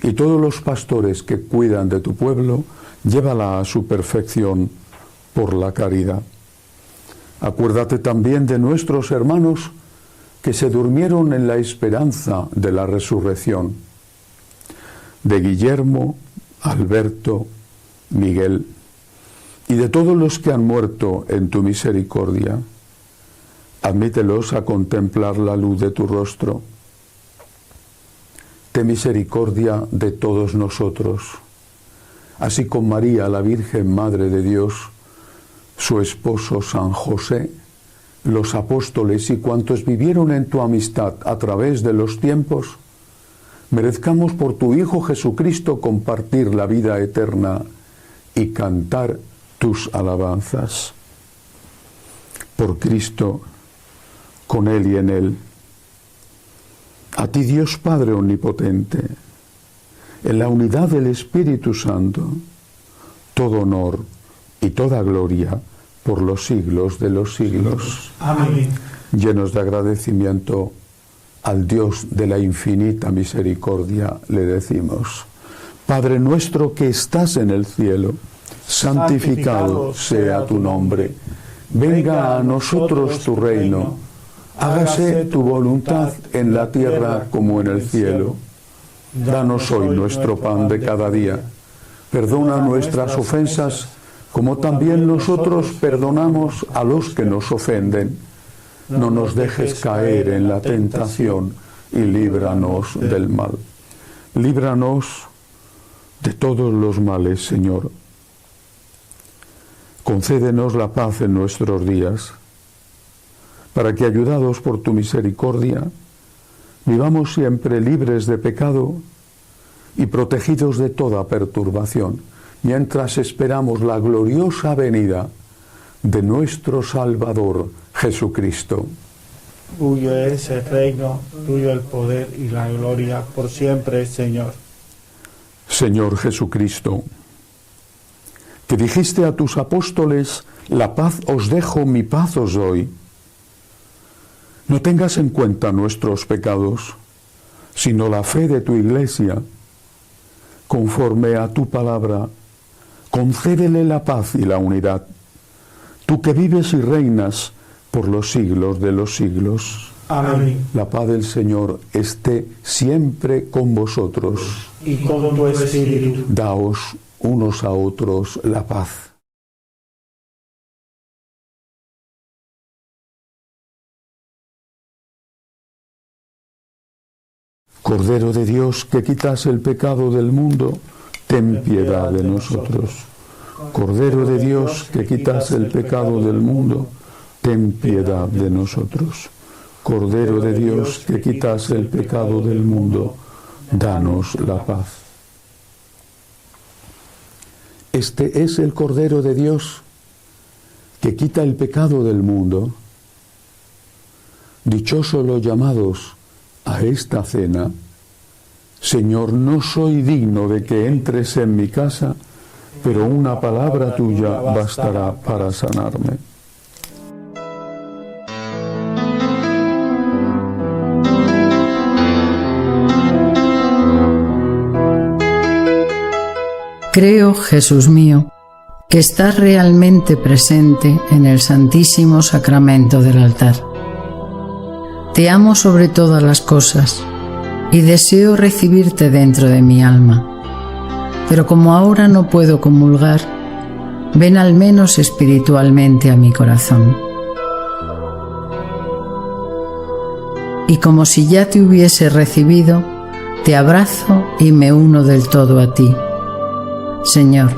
y todos los pastores que cuidan de tu pueblo, llévala a su perfección por la caridad. Acuérdate también de nuestros hermanos que se durmieron en la esperanza de la resurrección, de Guillermo, Alberto, Miguel, y de todos los que han muerto en tu misericordia. Admítelos a contemplar la luz de tu rostro. Ten misericordia de todos nosotros, así con María, la Virgen Madre de Dios, su esposo San José, los apóstoles y cuantos vivieron en tu amistad a través de los tiempos, merezcamos por tu Hijo Jesucristo compartir la vida eterna y cantar tus alabanzas. Por Cristo, con Él y en Él, a ti Dios Padre Omnipotente, en la unidad del Espíritu Santo, todo honor y toda gloria por los siglos de los siglos. Amén. Llenos de agradecimiento al Dios de la infinita misericordia, le decimos: Padre nuestro que estás en el cielo, santificado sea tu nombre. Venga a nosotros tu reino. Hágase tu voluntad en la tierra como en el cielo. Danos hoy nuestro pan de cada día. Perdona nuestras ofensas, como también nosotros perdonamos a los que nos ofenden. No nos dejes caer en la tentación y líbranos del mal. Líbranos de todos los males, Señor. Concédenos la paz en nuestros días, para que, ayudados por tu misericordia, vivamos siempre libres de pecado y protegidos de toda perturbación, mientras esperamos la gloriosa venida de nuestro Salvador Jesucristo. Tuyo es el reino, tuyo el poder y la gloria por siempre, Señor. Señor Jesucristo, que dijiste a tus apóstoles: la paz os dejo, mi paz os doy. No tengas en cuenta nuestros pecados, sino la fe de tu Iglesia. Conforme a tu palabra, concédele la paz y la unidad, tú que vives y reinas por los siglos de los siglos. Amén. La paz del Señor esté siempre con vosotros. Y con tu espíritu. Daos unos a otros la paz. Cordero de Dios, que quitas el pecado del mundo, ten piedad de nosotros. Cordero de Dios, que quitas el pecado del mundo, ten piedad de nosotros. Cordero de Dios, que quitas el pecado del mundo, danos la paz. Este es el Cordero de Dios, que quita el pecado del mundo. Dichosos los llamados a esta cena. Señor, no soy digno de que entres en mi casa, pero una palabra tuya bastará para sanarme. Creo, Jesús mío, que estás realmente presente en el Santísimo Sacramento del altar. Te amo sobre todas las cosas y deseo recibirte dentro de mi alma. Pero como ahora no puedo comulgar, ven al menos espiritualmente a mi corazón. Y como si ya te hubiese recibido, te abrazo y me uno del todo a ti. Señor,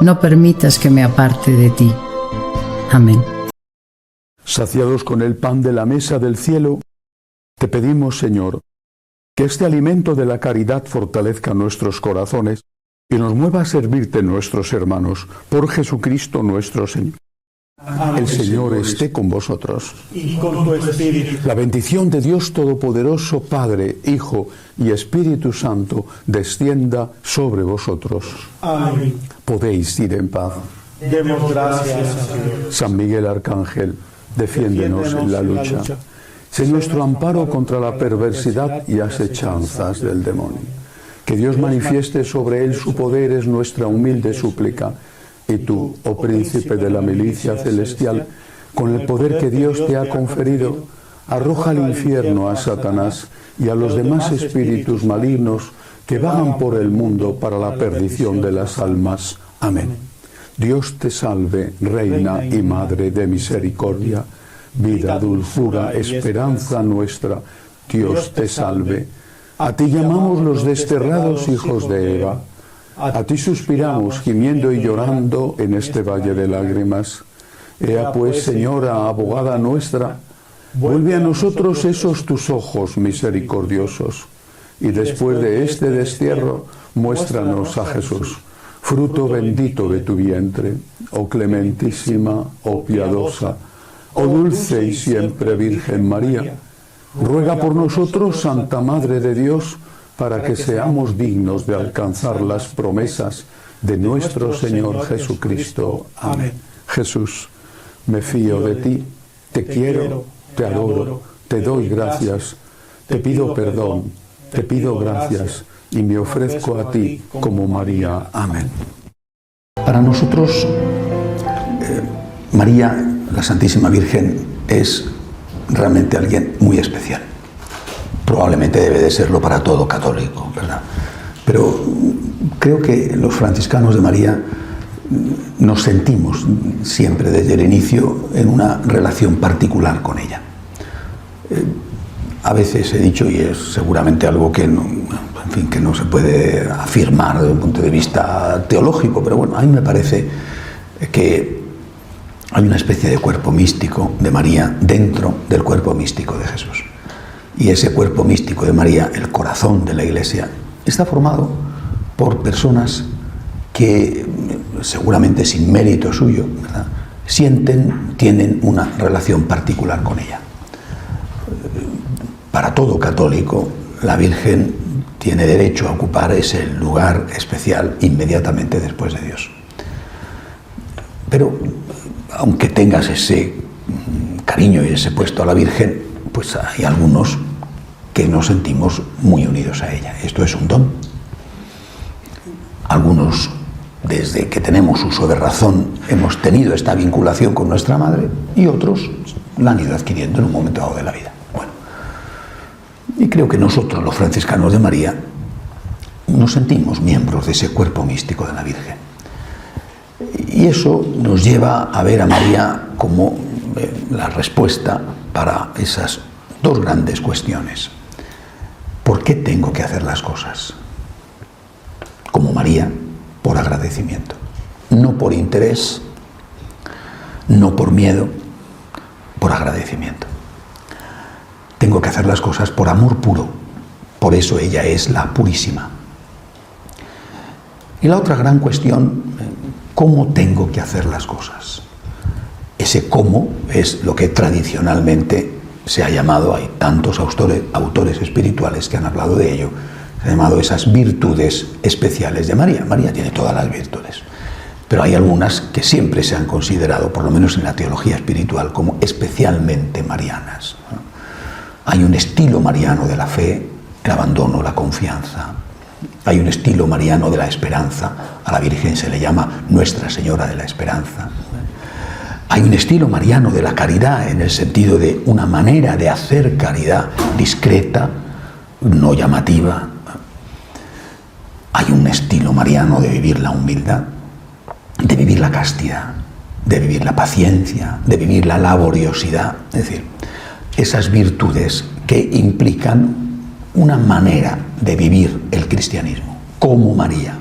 no permitas que me aparte de ti. Amén. Saciados con el pan de la mesa del cielo, te pedimos, Señor, que este alimento de la caridad fortalezca nuestros corazones y nos mueva a servirte, nuestros hermanos, por Jesucristo nuestro Señor. Amén. El Señor esté con vosotros. Y con tu espíritu. La bendición de Dios Todopoderoso, Padre, Hijo y Espíritu Santo, descienda sobre vosotros. Amén. Podéis ir en paz. Demos gracias a Dios. San Miguel Arcángel, defiéndenos en la lucha. Sé nuestro amparo contra la perversidad y asechanzas del demonio. Que Dios manifieste sobre él su poder es nuestra humilde súplica. Y tú, oh príncipe de la milicia celestial, con el poder que Dios te ha conferido, arroja al infierno a Satanás y a los demás espíritus malignos que vagan por el mundo para la perdición de las almas. Amén. Dios te salve, Reina y Madre de misericordia, vida, dulzura, esperanza nuestra. Dios te salve. A ti llamamos los desterrados hijos de Eva. A ti suspiramos, gimiendo y llorando en este valle de lágrimas. Ea pues, Señora, abogada nuestra, vuelve a nosotros esos tus ojos misericordiosos, y después de este destierro, muéstranos a Jesús, fruto bendito de tu vientre, oh clementísima, oh piadosa, oh dulce y siempre Virgen María. Ruega por nosotros, Santa Madre de Dios, para que seamos dignos de alcanzar las promesas de nuestro Señor Jesucristo. Amén. Jesús, me fío de ti, te quiero, te adoro, te doy gracias, te pido perdón, te pido gracias y me ofrezco a ti como María. Amén. Para nosotros, María, la Santísima Virgen, es realmente alguien muy especial. probablemente debe de serlo para todo católico, ¿verdad? Pero creo que los franciscanos de María nos sentimos siempre desde el inicio en una relación particular con ella. A veces he dicho, y es seguramente algo que no, en fin, que no se puede afirmar desde un punto de vista teológico, pero bueno, a mí me parece que hay una especie de cuerpo místico de María dentro del cuerpo místico de Jesús. Y ese cuerpo místico de María, el corazón de la Iglesia, está formado por personas que, seguramente sin mérito suyo, ¿verdad?, tienen una relación particular con ella. Para todo católico, la Virgen tiene derecho a ocupar ese lugar especial inmediatamente después de Dios. Pero, aunque tengas ese cariño y ese puesto a la Virgen, pues hay algunos que nos sentimos muy unidos a ella. Esto es un don. Algunos, desde que tenemos uso de razón, hemos tenido esta vinculación con nuestra madre, y otros la han ido adquiriendo en un momento dado de la vida. Bueno, y creo que nosotros, los franciscanos de María, nos sentimos miembros de ese cuerpo místico de la Virgen. Y eso nos lleva a ver a María como la respuesta para esas dos grandes cuestiones. ¿Por qué tengo que hacer las cosas? Como María, por agradecimiento. No por interés, no por miedo, por agradecimiento. Tengo que hacer las cosas por amor puro. Por eso ella es la purísima. Y la otra gran cuestión, ¿cómo tengo que hacer las cosas? Ese cómo es lo que tradicionalmente se ha llamado, hay tantos autores espirituales que han hablado de ello, se ha llamado esas virtudes especiales de María. María tiene todas las virtudes, pero hay algunas que siempre se han considerado, por lo menos en la teología espiritual, como especialmente marianas. Hay un estilo mariano de la fe, el abandono, la confianza. Hay un estilo mariano de la esperanza, a la Virgen se le llama Nuestra Señora de la Esperanza. Hay un estilo mariano de la caridad, en el sentido de una manera de hacer caridad discreta, no llamativa. Hay un estilo mariano de vivir la humildad, de vivir la castidad, de vivir la paciencia, de vivir la laboriosidad. Es decir, esas virtudes que implican una manera de vivir el cristianismo, como María.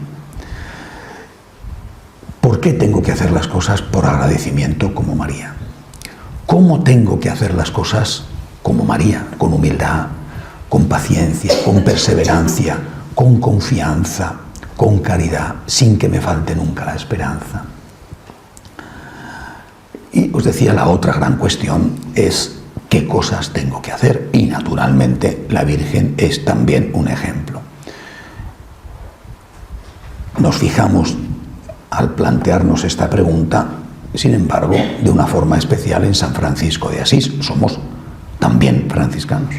¿Por qué tengo que hacer las cosas por agradecimiento como María? ¿Cómo tengo que hacer las cosas como María? Con humildad, con paciencia, con perseverancia, con confianza, con caridad, sin que me falte nunca la esperanza. Y os decía, la otra gran cuestión es qué cosas tengo que hacer, y naturalmente la Virgen es también un ejemplo. Nos fijamos al plantearnos esta pregunta, sin embargo, de una forma especial en San Francisco de Asís. Somos también franciscanos.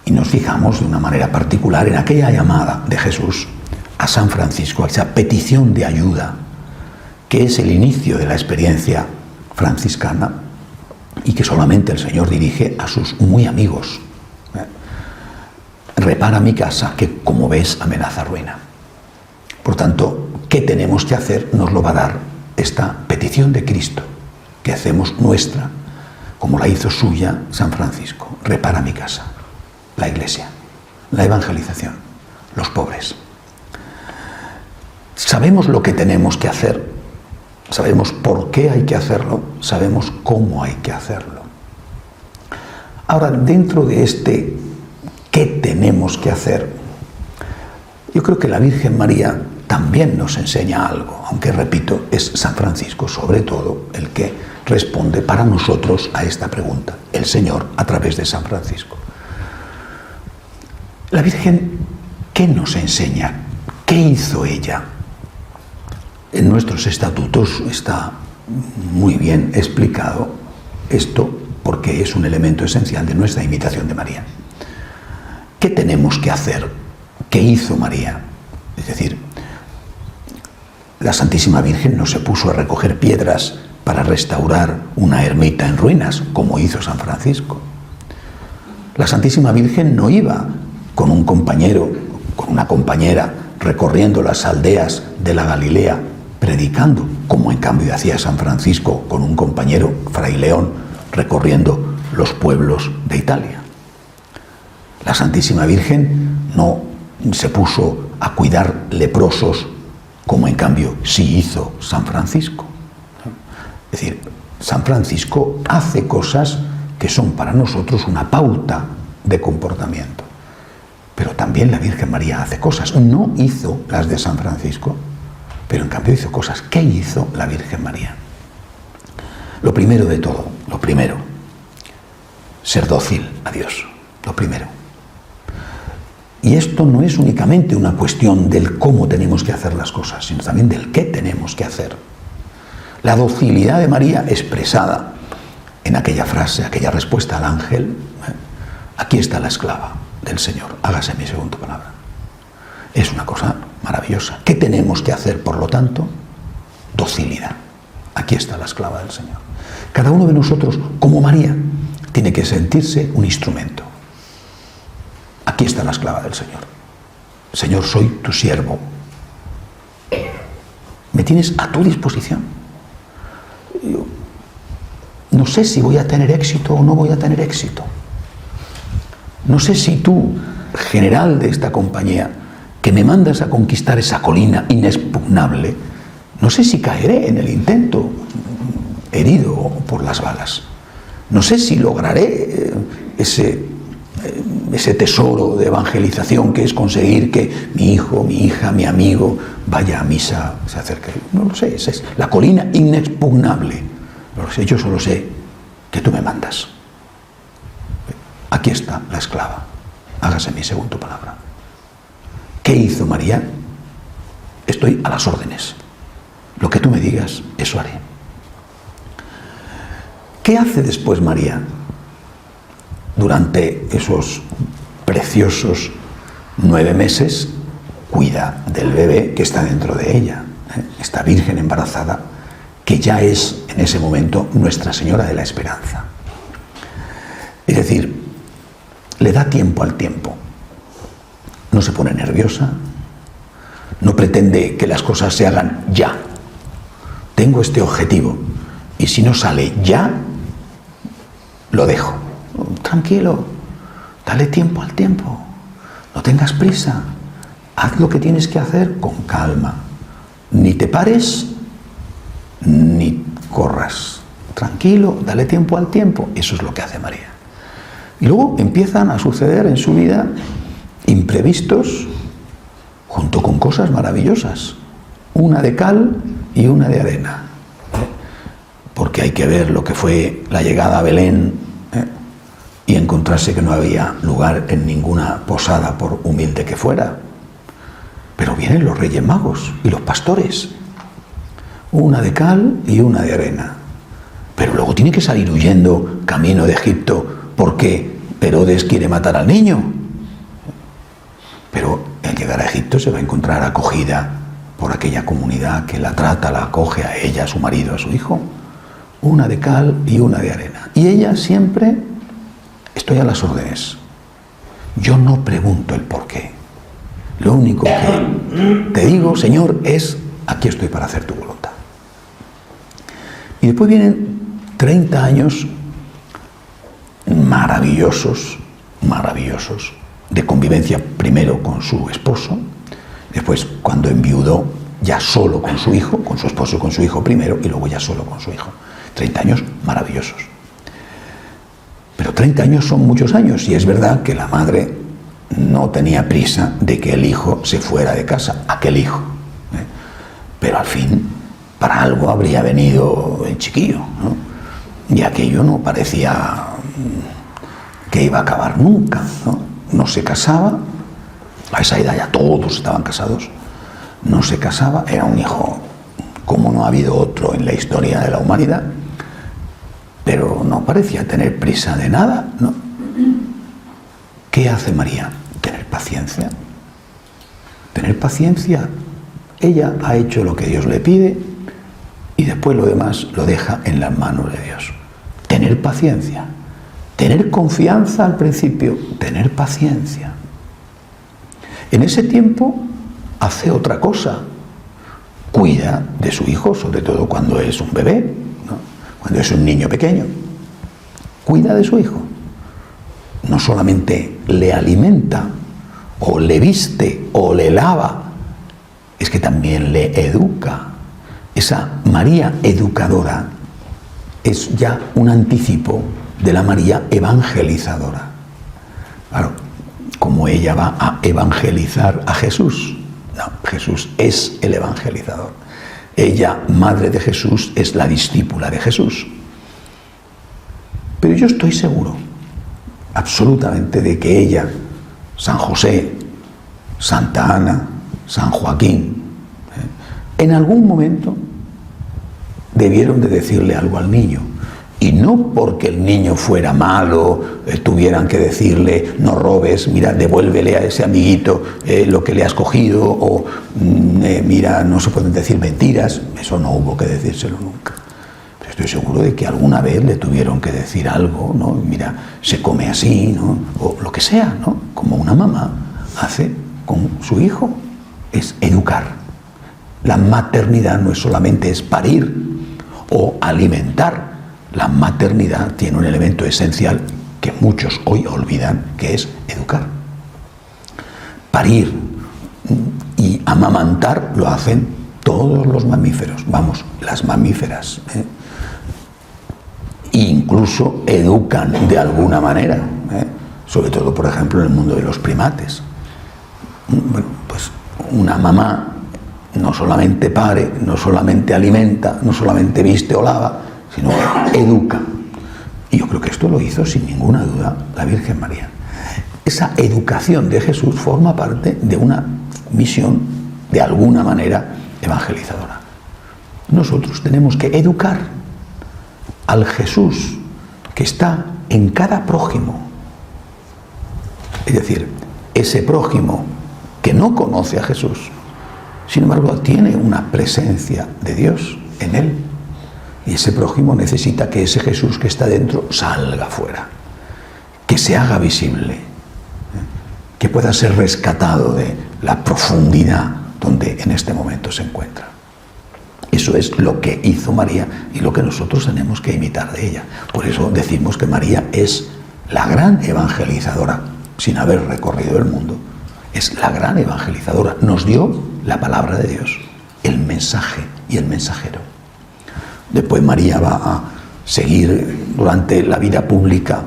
Y nos fijamos de una manera particular en aquella llamada de Jesús a San Francisco, a esa petición de ayuda, que es el inicio de la experiencia franciscana y que solamente el Señor dirige a sus muy amigos. Repara mi casa, que como ves amenaza ruina. Por tanto, ¿qué tenemos que hacer? Nos lo va a dar esta petición de Cristo, que hacemos nuestra, como la hizo suya San Francisco. Repara mi casa, la Iglesia, la evangelización, los pobres. Sabemos lo que tenemos que hacer, sabemos por qué hay que hacerlo, sabemos cómo hay que hacerlo. Ahora, dentro de este ¿qué tenemos que hacer? Yo creo que la Virgen María también nos enseña algo, aunque repito, es San Francisco sobre todo el que responde para nosotros a esta pregunta, el Señor a través de San Francisco. La Virgen, ¿qué nos enseña? ¿Qué hizo ella? En nuestros estatutos está muy bien explicado esto, porque es un elemento esencial de nuestra imitación de María. ¿Qué tenemos que hacer? ¿Qué hizo María? Es decir, la Santísima Virgen no se puso a recoger piedras para restaurar una ermita en ruinas, como hizo San Francisco. La Santísima Virgen no iba con un compañero, con una compañera, recorriendo las aldeas de la Galilea, predicando, como en cambio hacía San Francisco con un compañero, Fray León, recorriendo los pueblos de Italia. La Santísima Virgen no se puso a cuidar leprosos, como en cambio sí hizo San Francisco. Es decir, San Francisco hace cosas que son para nosotros una pauta de comportamiento. Pero también la Virgen María hace cosas. No hizo las de San Francisco, pero en cambio hizo cosas. ¿Qué hizo la Virgen María? Lo primero de todo, ser dócil a Dios, lo primero. Y esto no es únicamente una cuestión del cómo tenemos que hacer las cosas, sino también del qué tenemos que hacer. La docilidad de María expresada en aquella frase, aquella respuesta al ángel, aquí está la esclava del Señor, hágase mi según tu palabra. Es una cosa maravillosa. ¿Qué tenemos que hacer, por lo tanto? Docilidad. Aquí está la esclava del Señor. Cada uno de nosotros, como María, tiene que sentirse un instrumento. Aquí está la esclava del Señor. Señor, soy tu siervo. Me tienes a tu disposición. Yo no sé si voy a tener éxito o no voy a tener éxito. No sé si tú, general de esta compañía, que me mandas a conquistar esa colina inexpugnable, no sé si caeré en el intento, herido por las balas. No sé si lograré ese tesoro de evangelización que es conseguir que mi hijo, mi hija, mi amigo vaya a misa, se acerque. No lo sé, esa es la colina inexpugnable. No lo sé, yo solo sé que tú me mandas. Aquí está la esclava, hágase mi según tu palabra. ¿Qué hizo María? Estoy a las órdenes. Lo que tú me digas, eso haré. ¿Qué hace después María? Durante esos preciosos 9 meses, cuida del bebé que está dentro de ella, esta virgen embarazada, que ya es en ese momento Nuestra Señora de la Esperanza. Es decir, le da tiempo al tiempo. No se pone nerviosa, no pretende que las cosas se hagan ya. Tengo este objetivo y si no sale ya, lo dejo. Tranquilo, dale tiempo al tiempo, no tengas prisa, haz lo que tienes que hacer con calma, ni te pares ni corras, tranquilo, dale tiempo al tiempo. Eso es lo que hace María. Y luego empiezan a suceder en su vida imprevistos junto con cosas maravillosas, una de cal y una de arena, porque hay que ver lo que fue la llegada a Belén y encontrarse que no había lugar en ninguna posada, por humilde que fuera. Pero vienen los Reyes Magos y los pastores, una de cal y una de arena. Pero luego tiene que salir huyendo camino de Egipto porque Herodes quiere matar al niño. Pero al llegar a Egipto se va a encontrar acogida por aquella comunidad que la trata, la acoge a ella, a su marido, a su hijo. Una de cal y una de arena. Y ella siempre: estoy a las órdenes. Yo no pregunto el por qué. Lo único que te digo, Señor, es: aquí estoy para hacer tu voluntad. Y después vienen 30 años maravillosos, de convivencia, primero con su esposo, después cuando enviudó ya solo con su hijo, con su esposo y con su hijo primero, y luego ya solo con su hijo. 30 años maravillosos. Pero 30 años son muchos años, y es verdad que la madre no tenía prisa de que el hijo se fuera de casa, aquel hijo. Pero al fin, para algo habría venido el chiquillo, ¿no? Y aquello no parecía que iba a acabar nunca, ¿no? No se casaba, a esa edad ya todos estaban casados, no se casaba, era un hijo como no ha habido otro en la historia de la humanidad, pero no parecía tener prisa de nada, ¿no? ¿Qué hace María? Tener paciencia. Tener paciencia. Ella ha hecho lo que Dios le pide y después lo demás lo deja en las manos de Dios. Tener paciencia. tener confianza al principio, tener paciencia. En ese tiempo hace otra cosa, cuida de su hijo, sobre todo cuando es un bebé, ¿no? Cuando es un niño pequeño, cuida de su hijo. No solamente le alimenta, o le viste, o le lava, es que también le educa. Esa María educadora es ya un anticipo de la María evangelizadora. Claro, como ella va a evangelizar a Jesús. No, Jesús es el evangelizador. Ella, madre de Jesús, es la discípula de Jesús. Pero yo estoy seguro, absolutamente, de que ella, San José, Santa Ana, San Joaquín, en algún momento debieron de decirle algo al niño. Y no porque el niño fuera malo, tuvieran que decirle, no robes, mira, devuélvele a ese amiguito lo que le has cogido, o mira, no se pueden decir mentiras. Eso no hubo que decírselo nunca. Pero estoy seguro de que alguna vez le tuvieron que decir algo, ¿no? Mira, se come así, ¿no? O lo que sea, ¿no? Como una mamá hace con su hijo, es educar. La maternidad no es solamente es parir o alimentar. La maternidad tiene un elemento esencial que muchos hoy olvidan, que es educar. Parir y amamantar lo hacen todos los mamíferos, vamos, las mamíferas, E incluso educan de alguna manera, sobre todo, por ejemplo, en el mundo de los primates. Bueno, pues una mamá no solamente pare, no solamente alimenta, no solamente viste o lava, sino que educa. Y yo creo que esto lo hizo sin ninguna duda la Virgen María. Esa educación de Jesús forma parte de una misión, de alguna manera, evangelizadora. Nosotros tenemos que educar al Jesús que está en cada prójimo. Es decir, ese prójimo que no conoce a Jesús, sin embargo, tiene una presencia de Dios en él. Y ese prójimo necesita que ese Jesús que está dentro salga fuera, que se haga visible, que pueda ser rescatado de la profundidad donde en este momento se encuentra. Eso es lo que hizo María y lo que nosotros tenemos que imitar de ella. Por eso decimos que María es la gran evangelizadora, sin haber recorrido el mundo. Es la gran evangelizadora. Nos dio la palabra de Dios, el mensaje y el mensajero. Después María va a seguir durante la vida pública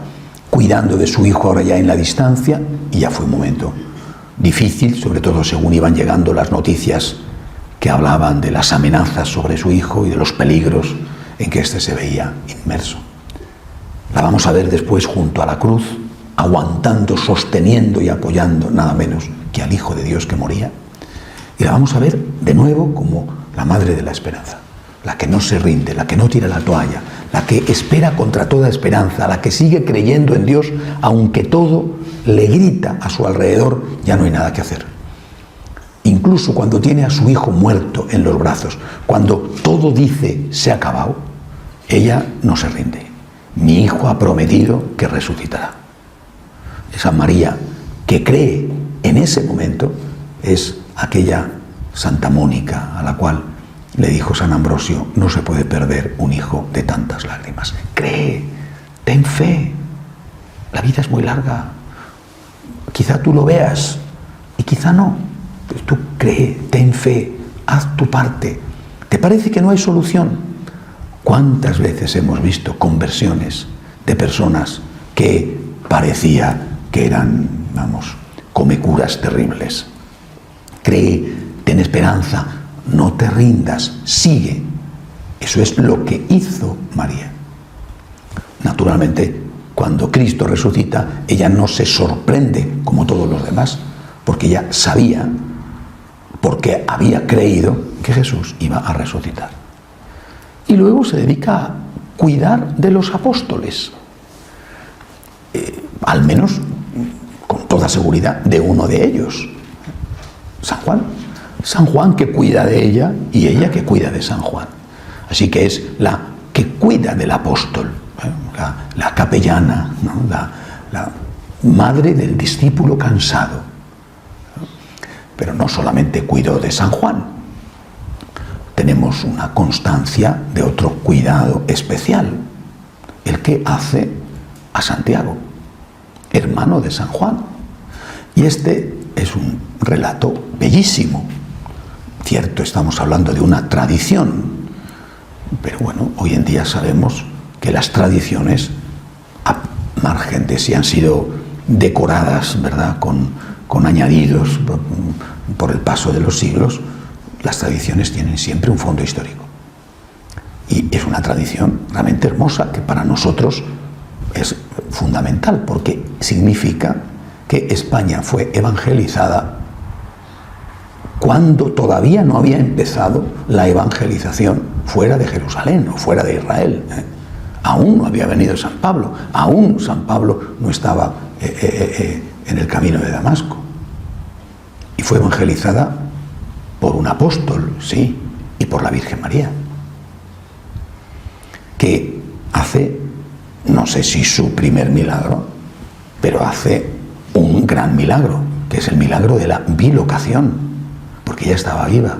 cuidando de su hijo, ahora ya en la distancia, y ya fue un momento difícil, sobre todo según iban llegando las noticias que hablaban de las amenazas sobre su hijo y de los peligros en que éste se veía inmerso. La vamos a ver después junto a la cruz, aguantando, sosteniendo y apoyando nada menos que al Hijo de Dios que moría. Y la vamos a ver de nuevo como la madre de la esperanza, la que no se rinde, la que no tira la toalla, la que espera contra toda esperanza, la que sigue creyendo en Dios, aunque todo le grita a su alrededor, ya no hay nada que hacer. Incluso cuando tiene a su hijo muerto en los brazos, cuando todo dice se ha acabado, ella no se rinde. Mi hijo ha prometido que resucitará. Esa María que cree en ese momento es aquella Santa Mónica a la cual le dijo San Ambrosio, no se puede perder un hijo de tantas lágrimas. Cree, ten fe, la vida es muy larga. Quizá tú lo veas y quizá no. Pues tú cree, ten fe, haz tu parte. ¿Te parece que no hay solución? ¿Cuántas veces hemos visto conversiones de personas que parecía que eran, comecuras terribles? Cree, ten esperanza, no te rindas, sigue. Eso es lo que hizo María. Naturalmente, cuando Cristo resucita, ella no se sorprende como todos los demás, porque ella sabía, porque había creído que Jesús iba a resucitar. Y luego se dedica a cuidar de los apóstoles, al menos con toda seguridad de uno de ellos, San Juan. San Juan que cuida de ella y ella que cuida de San Juan. Así que es la que cuida del apóstol, la capellana, ¿no? la madre del discípulo cansado. Pero no solamente cuidó de San Juan, tenemos una constancia de otro cuidado especial, el que hace a Santiago, hermano de San Juan. Y este es un relato bellísimo. Cierto, estamos hablando de una tradición, pero bueno, hoy en día sabemos que las tradiciones, a margen de si han sido decoradas, ¿verdad?, con añadidos por el paso de los siglos, las tradiciones tienen siempre un fondo histórico. Y es una tradición realmente hermosa que para nosotros es fundamental, porque significa que España fue evangelizada cuando todavía no había empezado la evangelización fuera de Jerusalén o fuera de Israel. Aún no había venido San Pablo, aún San Pablo no estaba en el camino de Damasco. Y fue evangelizada por un apóstol, sí, y por la Virgen María, que hace, no sé si su primer milagro, pero hace un gran milagro, que es el milagro de la bilocación, porque ella estaba viva.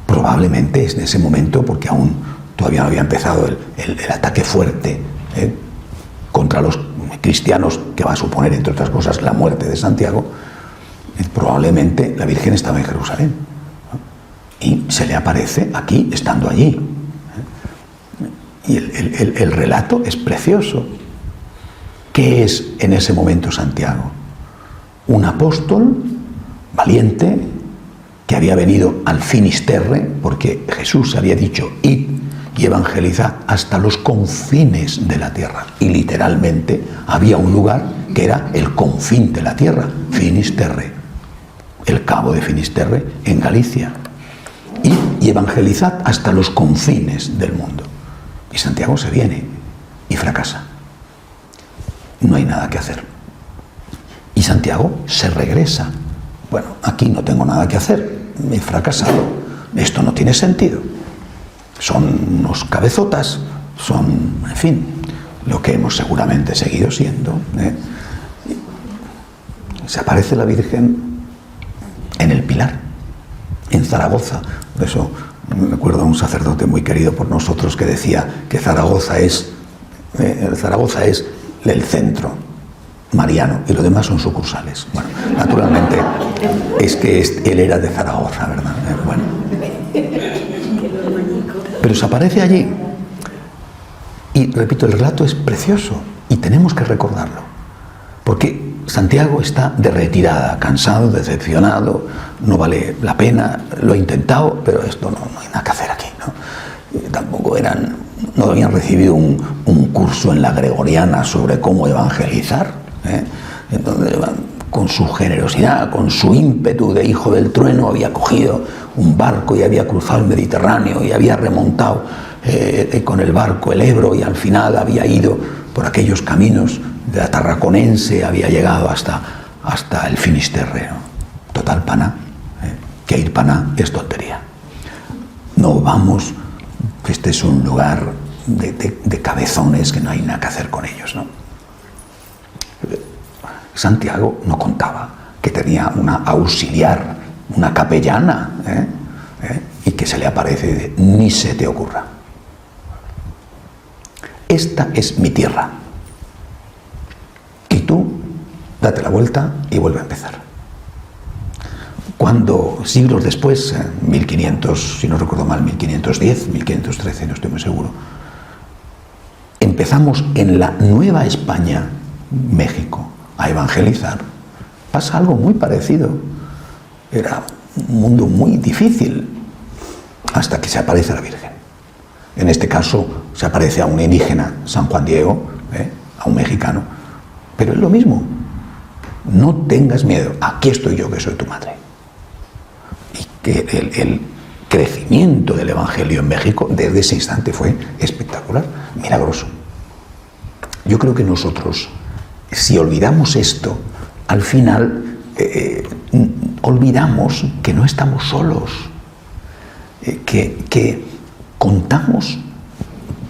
Probablemente es en ese momento, porque aún todavía no había empezado el ataque fuerte contra los cristianos, que va a suponer, entre otras cosas, la muerte de Santiago. Probablemente la Virgen estaba en Jerusalén, ¿no? Y se le aparece aquí, estando allí. Y el relato es precioso. ¿Qué es en ese momento Santiago? Un apóstol valiente que había venido al Finisterre, porque Jesús había dicho: id y evangelizad hasta los confines de la tierra. Y literalmente había un lugar que era el confín de la tierra, Finisterre, el cabo de Finisterre en Galicia. Id y evangelizad hasta los confines del mundo. Y Santiago se viene y fracasa. No hay nada que hacer. Y Santiago se regresa. Bueno, aquí no tengo nada que hacer, he fracasado, esto no tiene sentido. Son unos cabezotas, son, en fin, lo que hemos seguramente seguido siendo. Se aparece la Virgen en el Pilar, en Zaragoza. Por eso me acuerdo de un sacerdote muy querido por nosotros que decía que Zaragoza es el centro mariano y lo demás son sucursales. Bueno, naturalmente es que él era de Zaragoza, ¿verdad? Bueno. Pero se aparece allí. Y repito, el relato es precioso y tenemos que recordarlo. Porque Santiago está de retirada, cansado, decepcionado, no vale la pena, lo he intentado, pero esto no hay nada que hacer aquí, ¿no? Tampoco no habían recibido un curso en la Gregoriana sobre cómo evangelizar, Entonces, con su generosidad, con su ímpetu de hijo del trueno, había cogido un barco y había cruzado el Mediterráneo y había remontado con el barco el Ebro y al final había ido por aquellos caminos de la Tarraconense, había llegado hasta el Finisterre, ¿no? Total pana, que ir pana es tontería. No vamos, este es un lugar de cabezones que no hay nada que hacer con ellos, ¿no? Santiago no contaba que tenía una auxiliar, una capellana, y que se le aparece y dice: ni se te ocurra. Esta es mi tierra. Y tú, date la vuelta y vuelve a empezar. Cuando, siglos después, 1500, si no recuerdo mal, 1510, 1513, no estoy muy seguro, empezamos en la Nueva España, México, a evangelizar, pasa algo muy parecido. Era un mundo muy difícil hasta que se aparece la Virgen. En este caso se aparece a un indígena, San Juan Diego, a un mexicano, pero es lo mismo. No tengas miedo, aquí estoy yo que soy tu madre. Y que el crecimiento del Evangelio en México desde ese instante fue espectacular, milagroso. Yo creo que nosotros, si olvidamos esto, al final olvidamos que no estamos solos, que contamos,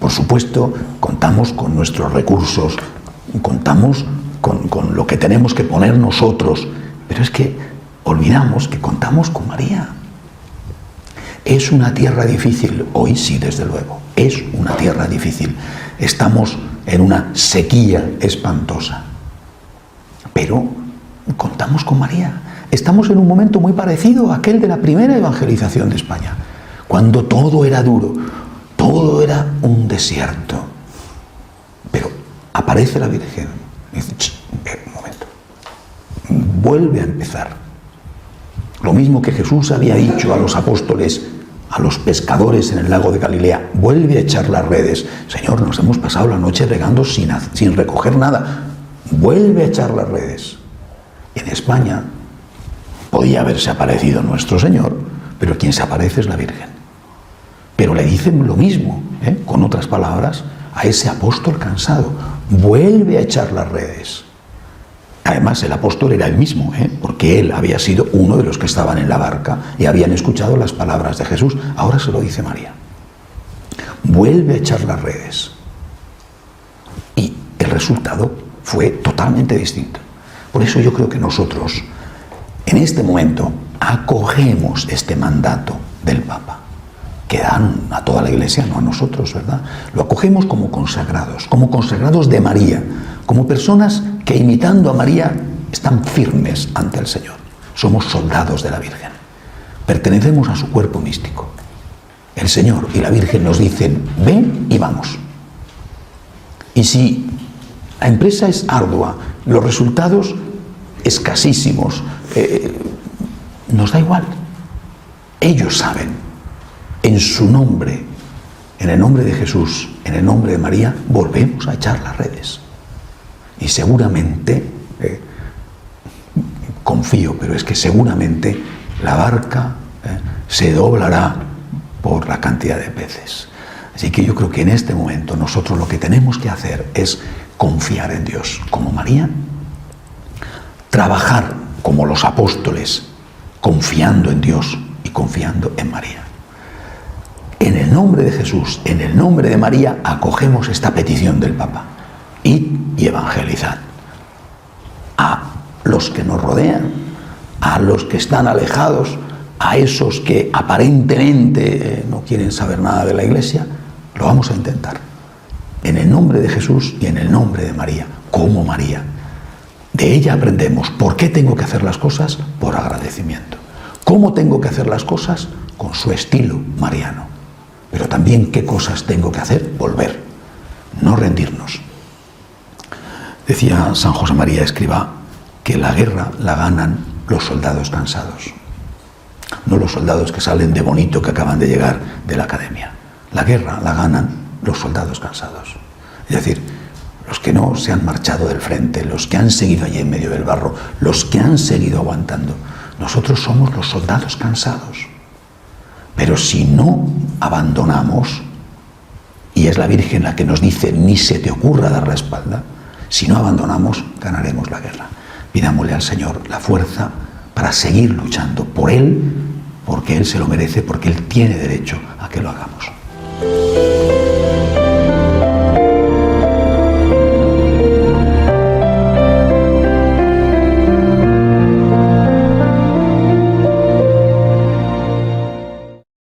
Por supuesto, contamos con nuestros recursos, contamos con lo que tenemos que poner nosotros, pero es que olvidamos que contamos con María. Es una tierra difícil, hoy sí, desde luego, es una tierra difícil. Estamos en una sequía espantosa, pero contamos con María. Estamos en un momento muy parecido a aquel de la primera evangelización de España, cuando todo era duro, todo era un desierto. Pero aparece la Virgen y dice, un momento, vuelve a empezar. Lo mismo que Jesús había dicho a los apóstoles, a los pescadores en el lago de Galilea, vuelve a echar las redes. Señor, nos hemos pasado la noche regando sin recoger nada. Vuelve a echar las redes. En España podía haberse aparecido nuestro Señor, pero quien se aparece es la Virgen. Pero le dicen lo mismo, con otras palabras, a ese apóstol cansado. Vuelve a echar las redes. Además, el apóstol era el mismo, porque él había sido uno de los que estaban en la barca y habían escuchado las palabras de Jesús. Ahora se lo dice María. Vuelve a echar las redes. Y el resultado fue totalmente distinto. Por eso yo creo que nosotros, en este momento, acogemos este mandato del Papa, que dan a toda la Iglesia, no a nosotros, ¿verdad? Lo acogemos como consagrados de María, como personas que imitando a María están firmes ante el Señor. Somos soldados de la Virgen. Pertenecemos a su cuerpo místico. El Señor y la Virgen nos dicen, ven y vamos. Y si la empresa es ardua, los resultados escasísimos, nos da igual. Ellos saben, en su nombre, en el nombre de Jesús, en el nombre de María, volvemos a echar las redes. Y seguramente, confío, pero es que seguramente la barca se doblará por la cantidad de peces. Así que yo creo que en este momento nosotros lo que tenemos que hacer es confiar en Dios, como María, trabajar como los apóstoles, confiando en Dios y confiando en María. En el nombre de Jesús, en el nombre de María, acogemos esta petición del Papa. Id y evangelizad a los que nos rodean, a los que están alejados, a esos que aparentemente no quieren saber nada de la Iglesia. Lo vamos a intentar. En el nombre de Jesús y en el nombre de María, como María. De ella aprendemos por qué tengo que hacer las cosas, por agradecimiento. ¿Cómo tengo que hacer las cosas? Con su estilo mariano. Pero también qué cosas tengo que hacer, volver, no rendirnos. Decía San José María Escrivá que la guerra la ganan los soldados cansados, no los soldados que salen de bonito, que acaban de llegar de la academia. La guerra la ganan los soldados cansados, es decir, los que no se han marchado del frente, los que han seguido allí en medio del barro, los que han seguido aguantando. Nosotros somos los soldados cansados. Pero si no abandonamos, y es la Virgen la que nos dice, ni se te ocurra dar la espalda, si no abandonamos, ganaremos la guerra. Pidámosle al Señor la fuerza para seguir luchando por Él, porque Él se lo merece, porque Él tiene derecho a que lo hagamos.